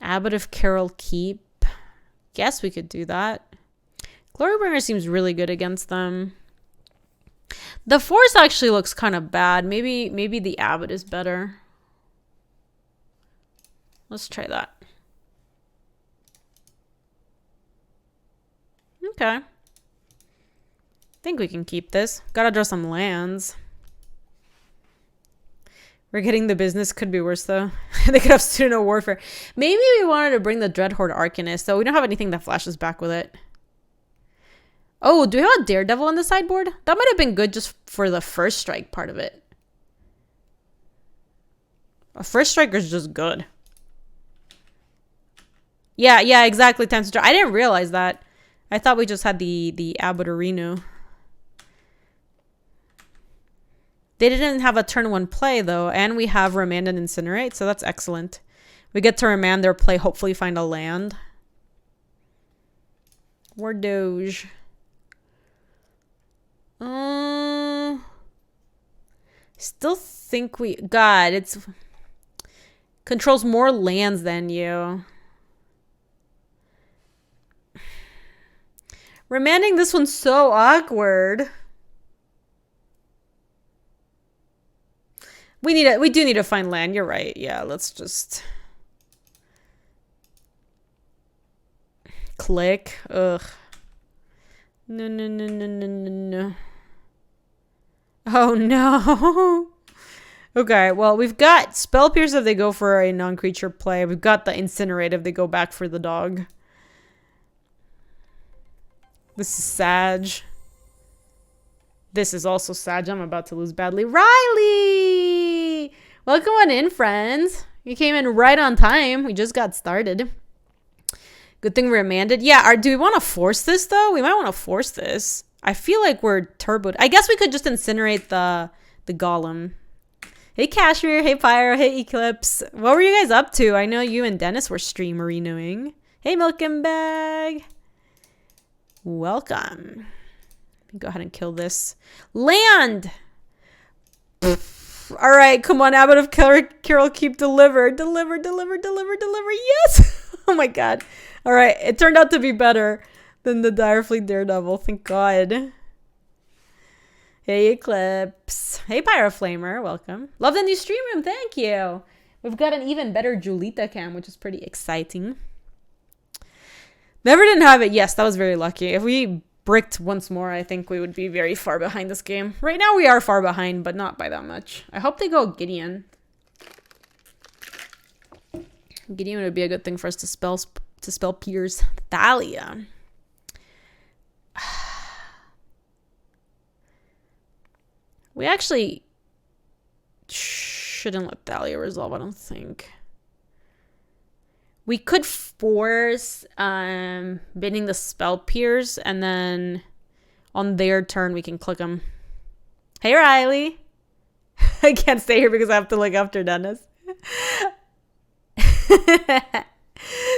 Abbot of Carol Keep. Guess we could do that. Glorybringer seems really good against them. The Force actually looks kind of bad. Maybe the Abbot is better. Let's try that. Okay. I think we can keep this. Gotta draw some lands. We're getting the business. Could be worse, though. They could have Student of Warfare. Maybe we wanted to bring the Dreadhorde Arcanist, though we don't have anything that flashes back with it. Oh, do we have a Daredevil on the sideboard? That might have been good just for the first strike part of it. A first striker is just good. Yeah, exactly. Time to draw. I didn't realize that. I thought we just had the Abbot or Reno. They didn't have a turn 1 play, though, and we have Remand and Incinerate, so that's excellent. We get to remand their play, hopefully find a land. War Doge. Still think we... God, it's... Controls more lands than you. Remanding this one's so awkward. We do need to find land. You're right. Yeah, let's just click. Ugh. No. Oh no. Okay, well, we've got Spell Pierce if they go for a non-creature play. We've got the Incinerate if they go back for the dog. This is Sag. This is also Sag. I'm about to lose badly. Riley! Welcome on in, friends. You came in right on time. We just got started. Good thing we're remanded. Yeah, do we want to force this, though? We might want to force this. I feel like we're turboed. I guess we could just incinerate the golem. Hey, Cashmere. Hey, Pyro. Hey, Eclipse. What were you guys up to? I know you and Dennis were stream renewing. Hey, Milk and Bag. Welcome. Go ahead and kill this. Land! All right, come on, Abbot of Carol, keep deliver. Deliver. Yes! Oh my god. All right, it turned out to be better than the Direfleet Daredevil. Thank God. Hey, Eclipse. Hey, Pyroflamer. Welcome. Love the new stream room. Thank you. We've got an even better Julita cam, which is pretty exciting. Never didn't have it. Yes, that was very lucky. If we bricked once more, I think we would be very far behind this game. Right now we are far behind, but not by that much. I hope they go Gideon. Gideon would be a good thing for us to spell Pierce. Thalia. We actually shouldn't let Thalia resolve, I don't think. We could force bidding the Spell Pierce, and then on their turn we can click them. Hey, Riley. I can't stay here because I have to look after Dennis.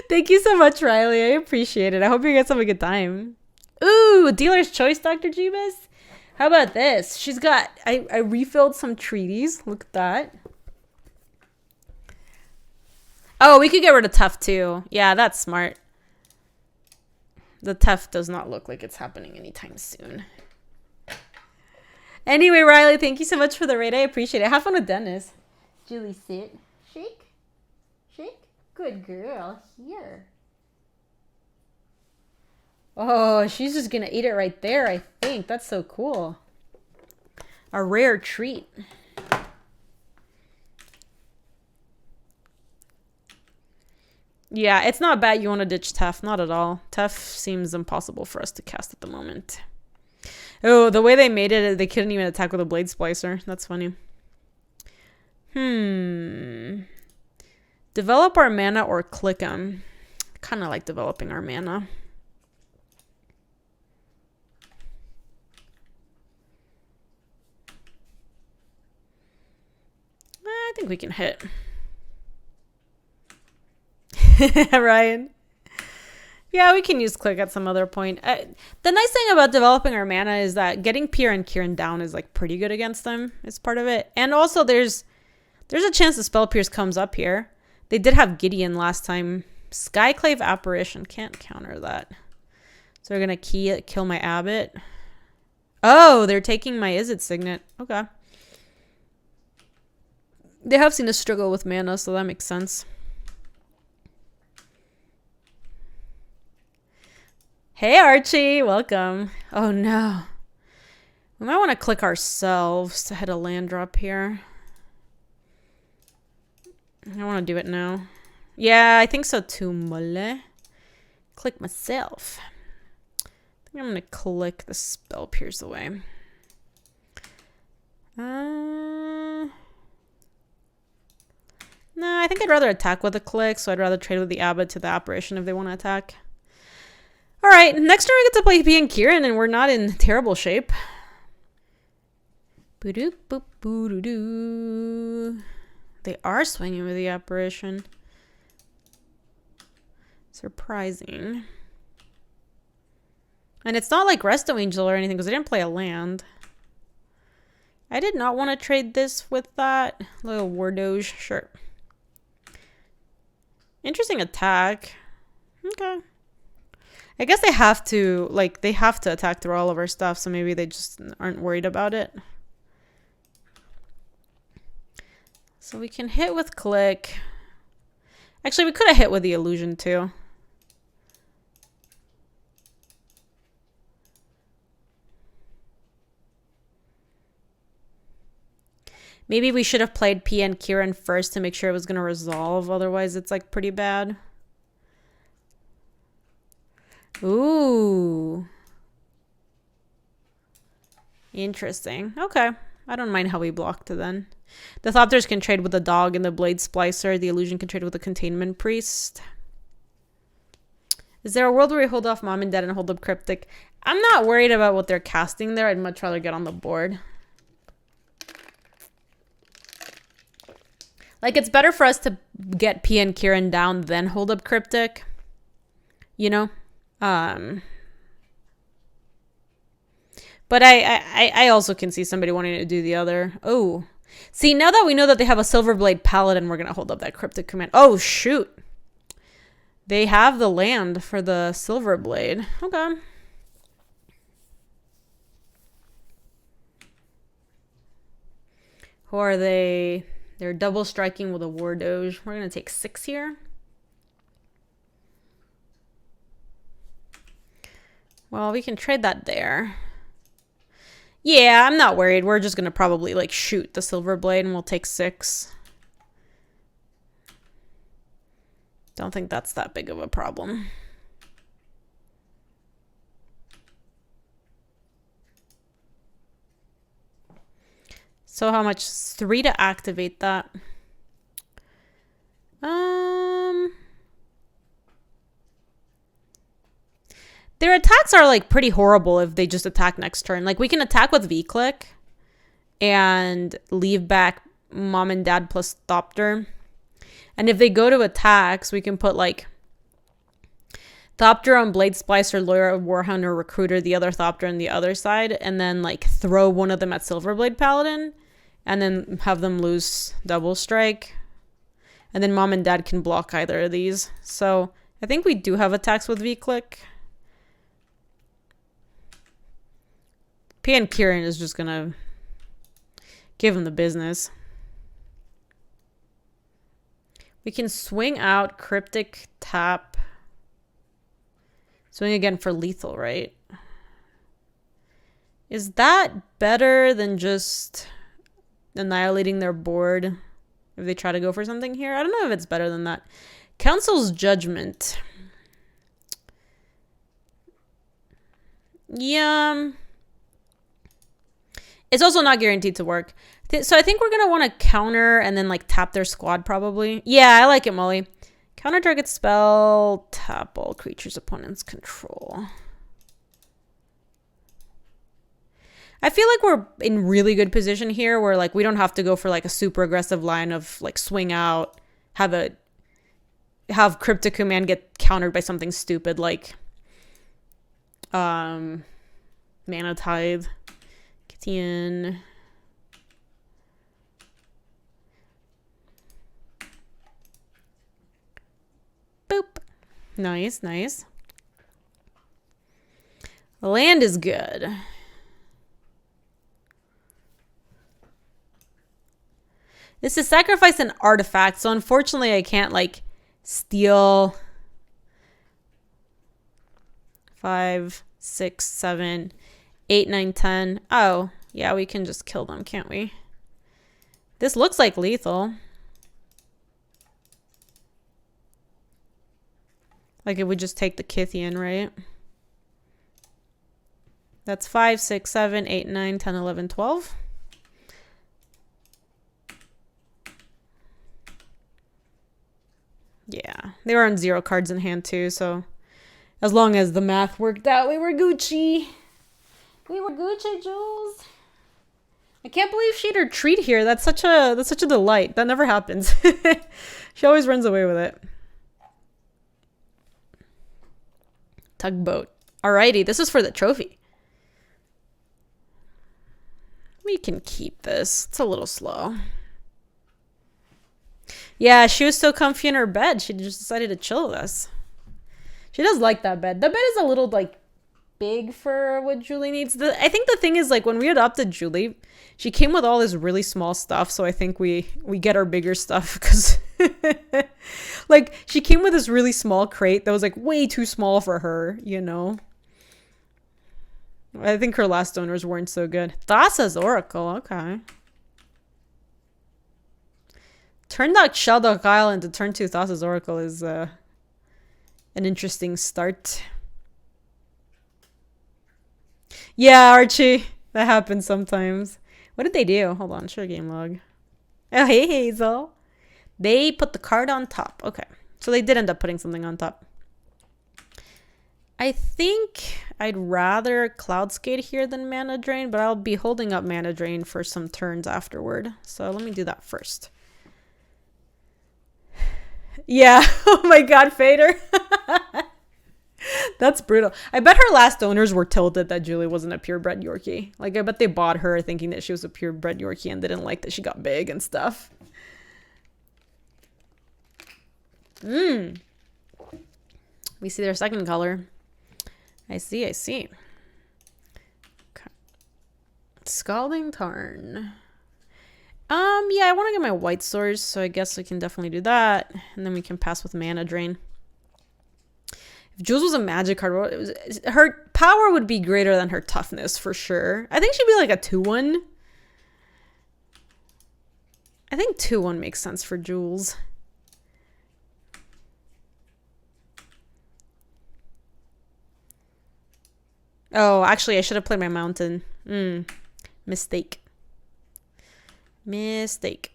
Thank you so much, Riley. I appreciate it. I hope you guys have a good time. Ooh, Dealer's Choice, Dr. Jeebus. How about this? She's got... I refilled some treaties. Look at that. Oh, we could get rid of Tough, too. Yeah, that's smart. The Tough does not look like it's happening anytime soon. Anyway, Riley, thank you so much for the raid. I appreciate it. Have fun with Dennis. Julie, sit. Shake. Shake. Good girl. Here. Oh, she's just going to eat it right there, I think. That's so cool. A rare treat. Yeah, it's not bad you want to ditch Tough. Not at all. Tough seems impossible for us to cast at the moment. Oh, the way they made it, they couldn't even attack with a Blade Splicer. That's funny. Develop our mana or click them. Kind of like developing our mana. I think we can hit. Ryan. Yeah, we can use click at some other point. The nice thing about developing our mana is that getting Pierre and Kieran down is like pretty good against them. Is part of it. And also there's a chance the Spell Pierce comes up here. They did have Gideon last time. Skyclave Apparition. Can't counter that. So they're going to kill my Abbot. Oh, they're taking my Izzet Signet. Okay. They have seen us struggle with mana, so that makes sense. Hey, Archie. Welcome. Oh, no. We might want to click ourselves to hit a land drop here. I want to do it now. Yeah, I think so too, Mole. Click myself. I think I'm going to click the Spell Pierce away. No, I think I'd rather attack with a click, so I'd rather trade with the Abbot to the Apparition if they want to attack. Alright, next turn we get to play P and Kieran, and we're not in terrible shape. Boo-doo, boo-doo-doo. They are swinging with the Apparition. Surprising. And it's not like Resto Angel or anything, because they didn't play a land. I did not want to trade this with that. Little War Doge, sure. Interesting attack. Okay. I guess they have to, like, they have to attack through all of our stuff, so maybe they just aren't worried about it. So we can hit with click. Actually, we could have hit with the illusion too. Maybe we should have played P and Kieran first to make sure it was going to resolve. Otherwise, it's like pretty bad. Ooh. Interesting. Okay. I don't mind how we blocked it then. The Thopters can trade with the dog and the Blade Splicer. The Illusion can trade with the Containment Priest. Is there a world where we hold off Mom and Dad and hold up Cryptic? I'm not worried about what they're casting there. I'd much rather get on the board. Like, it's better for us to get P and Kieran down than hold up Cryptic. You know? But I also can see somebody wanting to do the other. Oh. See, now that we know that they have a Silverblade Paladin, we're going to hold up that Cryptic Command. Oh, shoot. They have the land for the Silverblade. Okay. Who are they? They're double striking with a War Doge. We're going to take 6 here. Well, we can trade that there. Yeah, I'm not worried. We're just going to probably, like, shoot the Silverblade and we'll take 6. Don't think that's that big of a problem. So how much? 3 to activate that. Their attacks are like pretty horrible if they just attack next turn. Like we can attack with V-Click and leave back Mom and Dad plus Thopter. And if they go to attacks, we can put like Thopter on Blade Splicer, Lawyer, Warhound, or Recruiter, the other Thopter on the other side, and then like throw one of them at Silverblade Paladin, and then have them lose double strike. And then Mom and Dad can block either of these. So I think we do have attacks with V-Click. P and Kieran is just gonna give him the business. We can swing out, Cryptic, tap. Swing again for lethal, right? Is that better than just annihilating their board if they try to go for something here? I don't know if it's better than that. Council's Judgment. Yeah. It's also not guaranteed to work. So I think we're going to want to counter and then like tap their squad probably. Yeah, I like it, Molly. Counter target spell, tap all creatures opponents control. I feel like we're in really good position here where like we don't have to go for like a super aggressive line of like swing out, have Cryptic Command get countered by something stupid like Mana Tithe. Kittian. Boop. Nice, nice. The land is good. This is sacrifice an artifact, so unfortunately I can't like steal 5, 6, 7, 8, 9, 10. Oh, yeah, we can just kill them, can't we? This looks like lethal. Like it would just take the Kithian, right? That's 5, 6, 7, 8, 9, 10, 11, 12. Yeah, they were on 0 cards in hand too, so as long as the math worked out, we were Gucci. We were Gucci, Jules. I can't believe she'd retreat here. That's such a delight. That never happens. She always runs away with it. Tugboat. Alrighty, this is for the trophy. We can keep this. It's a little slow. Yeah, she was so comfy in her bed. She just decided to chill with us. She does like that bed. The bed is a little, like, big for what Julie needs. I think the thing is, like, when we adopted Julie, she came with all this really small stuff. So I think we get our bigger stuff because, like, she came with this really small crate that was, like, way too small for her, you know? I think her last owners weren't so good. Thassa's Oracle. Okay. Turn that Shelldock Isle into turn 2 Thassa's Oracle is an interesting start. Yeah, Archie. That happens sometimes. What did they do? Hold on, share game log. Oh, hey, Hazel. They put the card on top. Okay. So they did end up putting something on top. I think I'd rather Cloud Skate here than Mana Drain, but I'll be holding up Mana Drain for some turns afterward. So let me do that first. Yeah. Oh my god, Fader. That's brutal. I bet her last owners were tilted that Julie wasn't a purebred Yorkie. Like, I bet they bought her thinking that she was a purebred Yorkie and didn't like that she got big and stuff. We see their second color. I see, I see. Okay. Scalding Tarn. Yeah, I want to get my white source, so I guess we can definitely do that. And then we can pass with Mana Drain. If Jules was a magic card, her power would be greater than her toughness for sure. I think she'd be like a 2-1. I think 2-1 makes sense for Jules. Oh, actually, I should have played my mountain. Mistake. Mistake.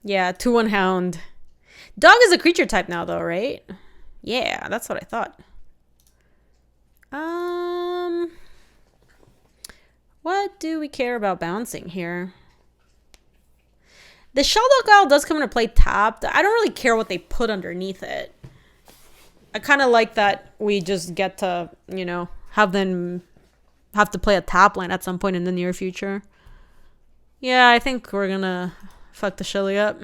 Yeah, 2-1 Hound. Dog is a creature type now, though, right? Yeah, that's what I thought. What do we care about bouncing here? The Shelldock Isle does come into play tapped. I don't really care what they put underneath it. I kind of like that we just get to, you know, have them have to play a tap line at some point in the near future. Yeah, I think we're gonna fuck the Shelly up.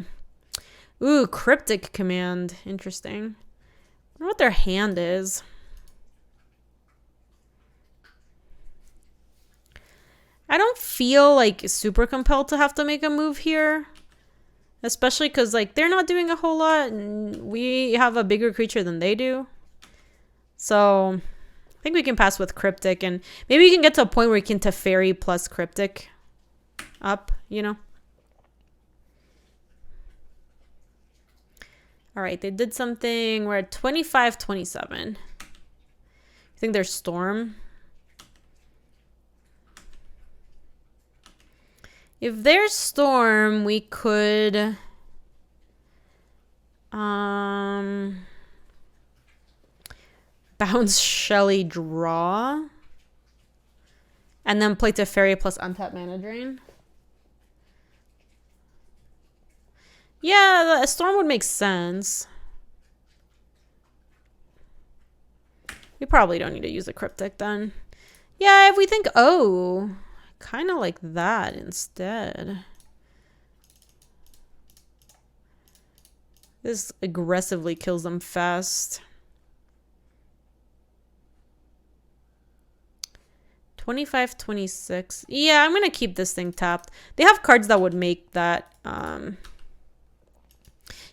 Ooh, Cryptic Command. Interesting. I wonder what their hand is. I don't feel like super compelled to have to make a move here. Especially because like they're not doing a whole lot and we have a bigger creature than they do. So I think we can pass with Cryptic and maybe we can get to a point where we can Teferi plus Cryptic up, you know. All right, they did something. We're at 25-27. You think there's Storm? If there's Storm, we could bounce Shelly, draw, and then play Teferi plus untap Mana Drain. Yeah, a Storm would make sense. We probably don't need to use a Cryptic then. Yeah, if we think, oh, kind of like that instead. This aggressively kills them fast. 25-26. Yeah, I'm gonna keep this thing tapped. They have cards that would make that.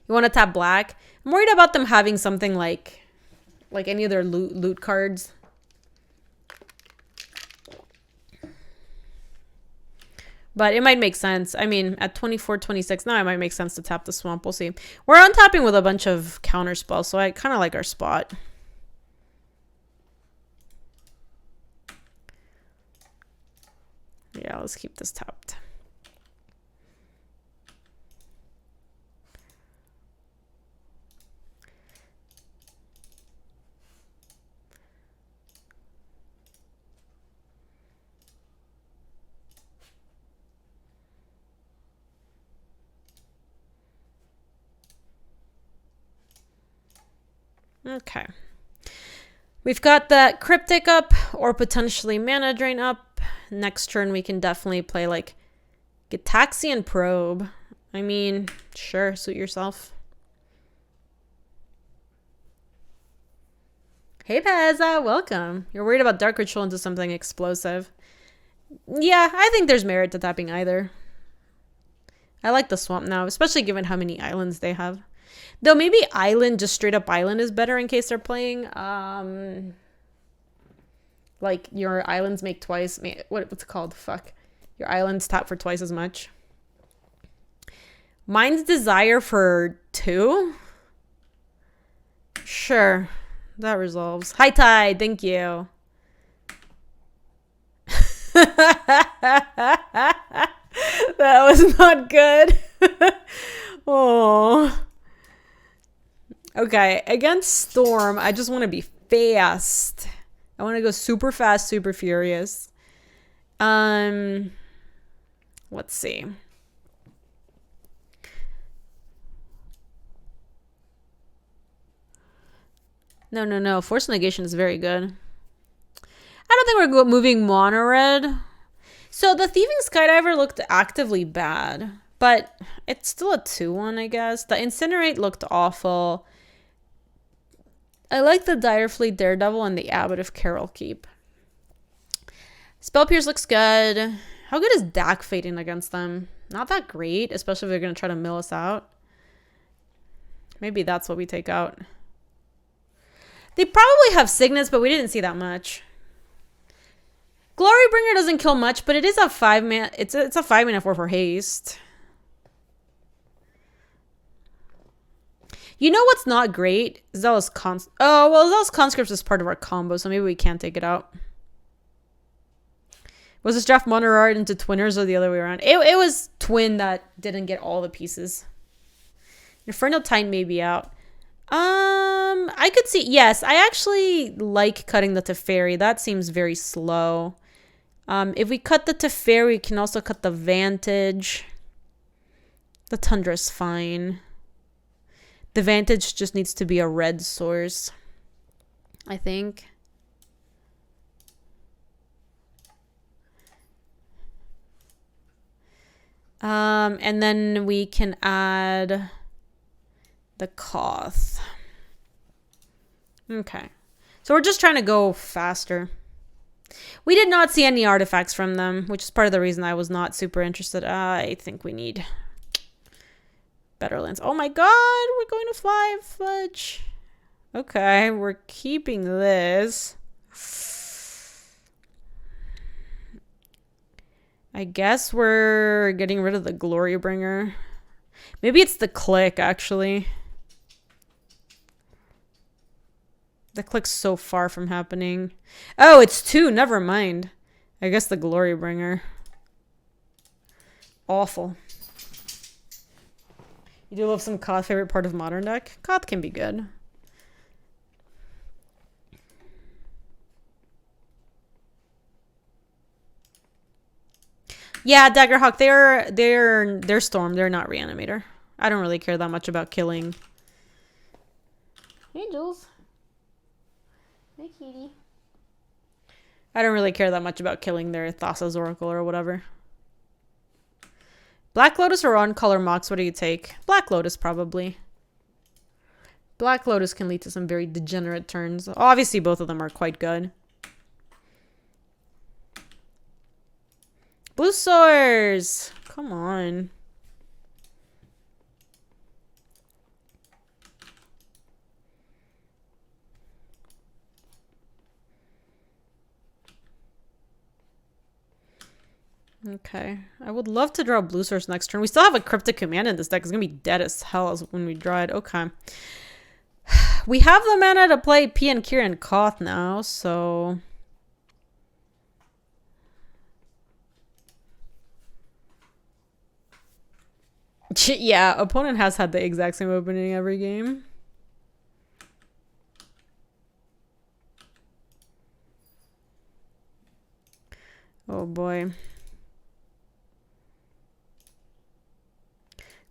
You want to tap black? I'm worried about them having something like any of their loot cards. But it might make sense. I mean, at 24-26 now, it might make sense to tap the swamp. We'll see. We're untapping with a bunch of counter spells, so I kind of like our spot. Yeah, let's keep this tapped. Okay. We've got that Cryptic up or potentially Mana Drain up. Next turn, we can definitely play like Gitaxian Probe. I mean, sure, suit yourself. Hey, Pezza, welcome. You're worried about Dark Ritual into something explosive. Yeah, I think there's merit to tapping either. I like the swamp now, especially given how many islands they have. Though maybe island, just straight up island is better in case they're playing. Like your islands make twice. What's it called? Fuck. Your islands tap for twice as much. Mind's Desire for 2? Sure. That resolves. High Tide, thank you. That was not good. Oh. Okay, against Storm, I just want to be fast. I want to go super fast, super furious. Let's see. No. Force Negation is very good. I don't think we're moving Mono Red. So the Thieving Skydiver looked actively bad, but it's still a 2-1, I guess. The Incinerate looked awful. I like the Direfleet Daredevil and the Abbot of Carol Keep. Spell Pierce looks good. How good is Dak fading against them? Not that great, especially if they're going to try to mill us out. Maybe that's what we take out. They probably have Signets, but we didn't see that much. Glorybringer doesn't kill much, but it is a 5-man. It's a 5-mana 4 for haste. You know what's not great? Zealous Conscripts is part of our combo, so maybe we can't take it out. Was this draft Monorard into Twinners or the other way around? It was Twin that didn't get all the pieces. Infernal Titan may be out. I could see, yes, I actually like cutting the Teferi. That seems very slow. If we cut the Teferi, we can also cut the Vantage. The Tundra's fine. The Vantage just needs to be a red source, I think. And then we can add the Koth. Okay. So we're just trying to go faster. We did not see any artifacts from them, which is part of the reason I was not super interested. I think we need better lands. Oh my god, we're going to fly fudge. Okay, we're keeping this. I guess we're getting rid of the Glorybringer. Maybe it's the Click, actually. The click's so far from happening. Oh, it's 2. Never mind. I guess the Glorybringer. Awful. You do love some Koth. Favorite part of Modern deck? Koth can be good. Yeah, Daggerhawk, they're Storm. They're not Reanimator. I don't really care that much about killing. Hey, Jules. Hey, kitty. I don't really care that much about killing their Thassa's Oracle or whatever. Black Lotus or on color Mox, what do you take? Black Lotus, probably. Black Lotus can lead to some very degenerate turns. Obviously, both of them are quite good. Blue Swords! Come on. Okay. I would love to draw Blue Swords next turn. We still have a Cryptic Command in this deck. It's going to be dead as hell when we draw it. Okay. We have the mana to play P and Kieran Koth now, so... Yeah, opponent has had the exact same opening every game. Oh boy.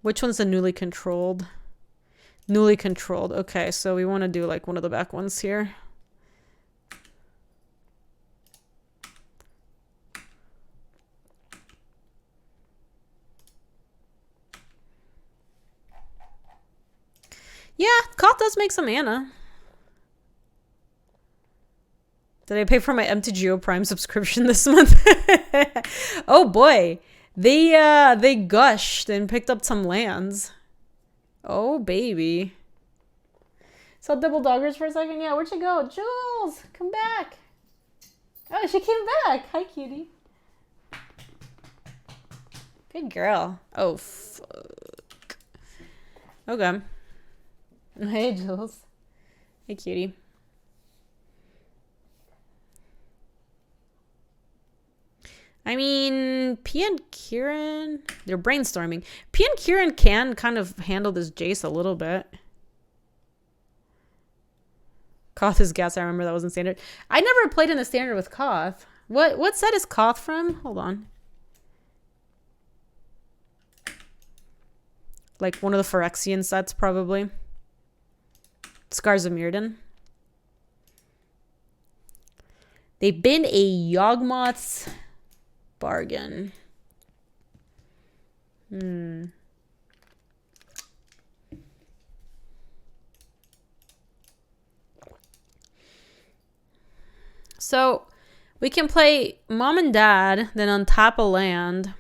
Which one's the newly controlled? Newly controlled. Okay, so we want to do like one of the back ones here. Yeah, Koth does make some mana. Did I pay for my MTGO Prime subscription this month? Oh boy. They gushed and picked up some lands. Oh baby. Saw Double Doggers for a second. Yeah, where'd she go? Jules, come back. Oh, she came back. Hi, cutie. Good girl. Oh, fuck. Okay. Hey, Jules. Hey, cutie. I mean, P and Kieran, they're brainstorming. P and Kieran can kind of handle this Jace a little bit. Koth is gas. I remember that wasn't standard. I never played in the standard with Koth. What set is Koth from? Hold on. Like one of the Phyrexian sets, probably. Scars of Mirrodin. They've been a Yawgmoth's bargain. So we can play Mom and Dad, then untap a land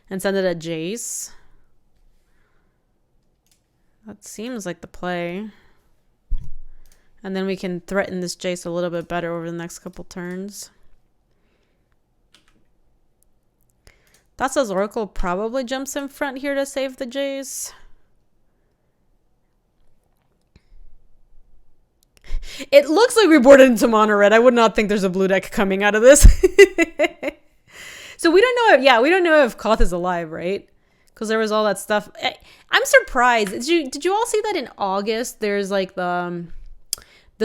and send it at Jace. That seems like the play. And then we can threaten this Jace a little bit better over the next couple turns. Thassa's Oracle probably jumps in front here to save the Jace. It looks like we boarded into mono red. I would not think there's a blue deck coming out of this. So we don't know if, yeah, we don't know if Koth is alive, right? Because there was all that stuff. I'm surprised. Did you all see that in August? There's like the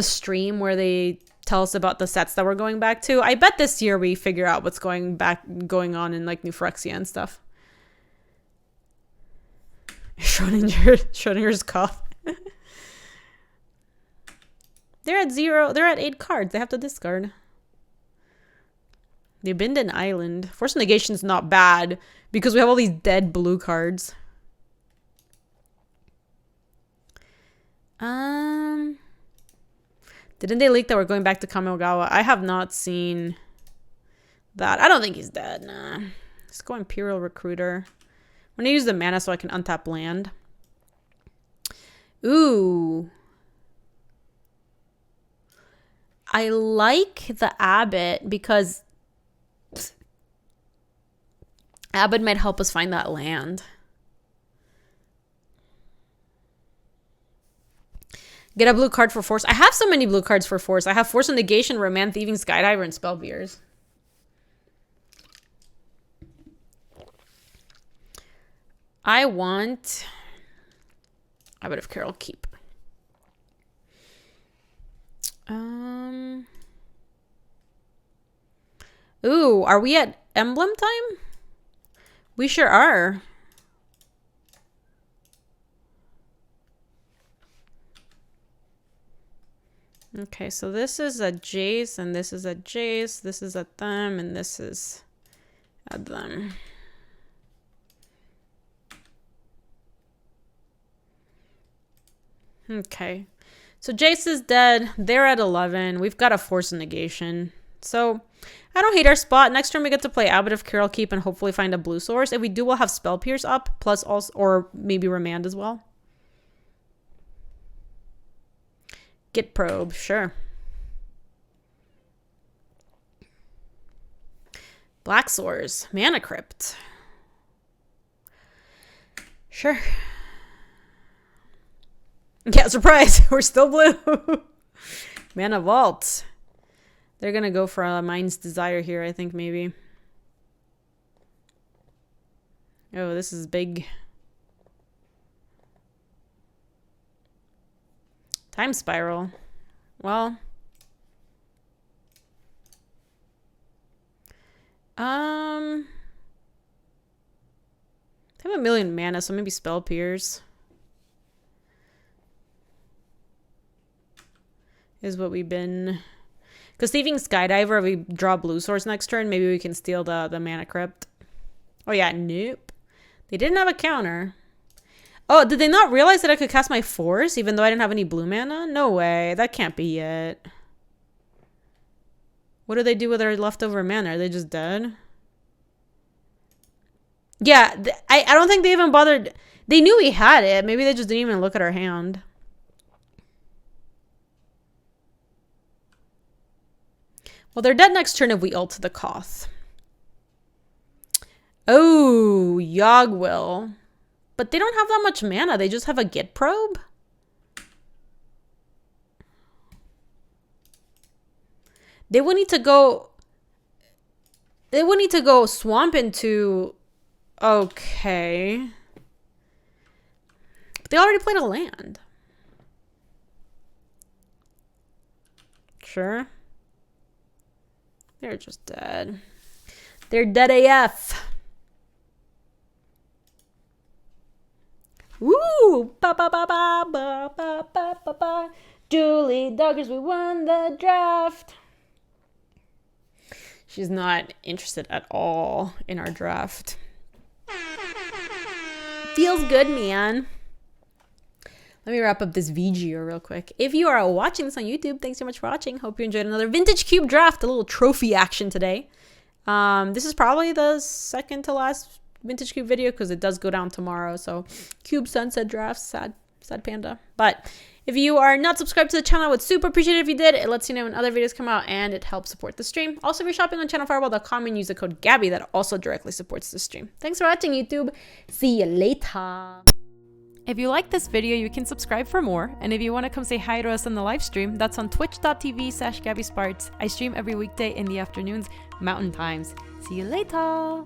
stream where they tell us about the sets that we're going back to. I bet this year we figure out what's going on in like New Phyrexia and stuff. Schrodinger's Koth. They're at 0. They're at 8 cards. They have to discard. The Abandoned Island. Force Negation's not bad because we have all these dead blue cards. Didn't they leak that we're going back to Kamigawa? I have not seen that. I don't think he's dead. Nah. Let's go Imperial Recruiter. I'm gonna use the mana so I can untap land. Ooh. I like the Abbot because Abbot might help us find that land. Get a blue card for Force. I have so many blue cards for Force. I have Force of Negation, Remand, Thieving, Skydiver, and Spellbeers. I want Abbot of Carol Keep. Ooh, are we at emblem time? We sure are. Okay, so this is a Jace, and this is a Jace. This is a them, and this is a them. Okay. So Jace is dead. They're at 11. We've got a Force of Negation. So I don't hate our spot. Next turn we get to play Abbot of Carol Keep and hopefully find a blue source. If we do, we'll have Spell Pierce up, plus also, or maybe Remand as well. Git Probe, sure. Black Swords, Mana Crypt. Sure. Yeah, surprise! We're still blue. Mana Vault. They're gonna go for a Mind's Desire here, I think, maybe. Oh, this is big. Time Spiral. Well. I have a million mana, so maybe Spell Pierce is what we've been. Because Thieving Skydiver, if we draw blue source next turn, maybe we can steal the Mana Crypt. Oh yeah, nope. They didn't have a counter. Oh, did they not realize that I could cast my Force even though I didn't have any blue mana? No way. That can't be it. What do they do with their leftover mana? Are they just dead? Yeah, I don't think they even bothered. They knew we had it. Maybe they just didn't even look at our hand. Well, they're dead next turn if we ult the Koth. Oh, Yogg-Will. But they don't have that much mana. They just have a Git Probe. They would need to go... They would need to go swamp into... Okay. But they already played a land. Sure. They're just dead. They're dead AF. Woo! Ba ba ba ba ba ba ba ba ba. Julie Doggers, we won the draft. She's not interested at all in our draft. Feels good, man. Let me wrap up this VGO real quick. If you are watching this on YouTube, thanks so much for watching. Hope you enjoyed another Vintage Cube draft, a little trophy action today. This is probably the second to last Vintage Cube video because it does go down tomorrow. So Cube Sunset drafts, sad panda. But if you are not subscribed to the channel, I would super appreciate it if you did. It lets you know when other videos come out and it helps support the stream. Also, if you're shopping on channelfireball.com and use the code Gaby, that also directly supports the stream. Thanks for watching, YouTube. See you later. If you like this video, you can subscribe for more. And if you want to come say hi to us on the live stream, that's on twitch.tv/GabySpartz. I stream every weekday in the afternoons, Mountain Times. See you later.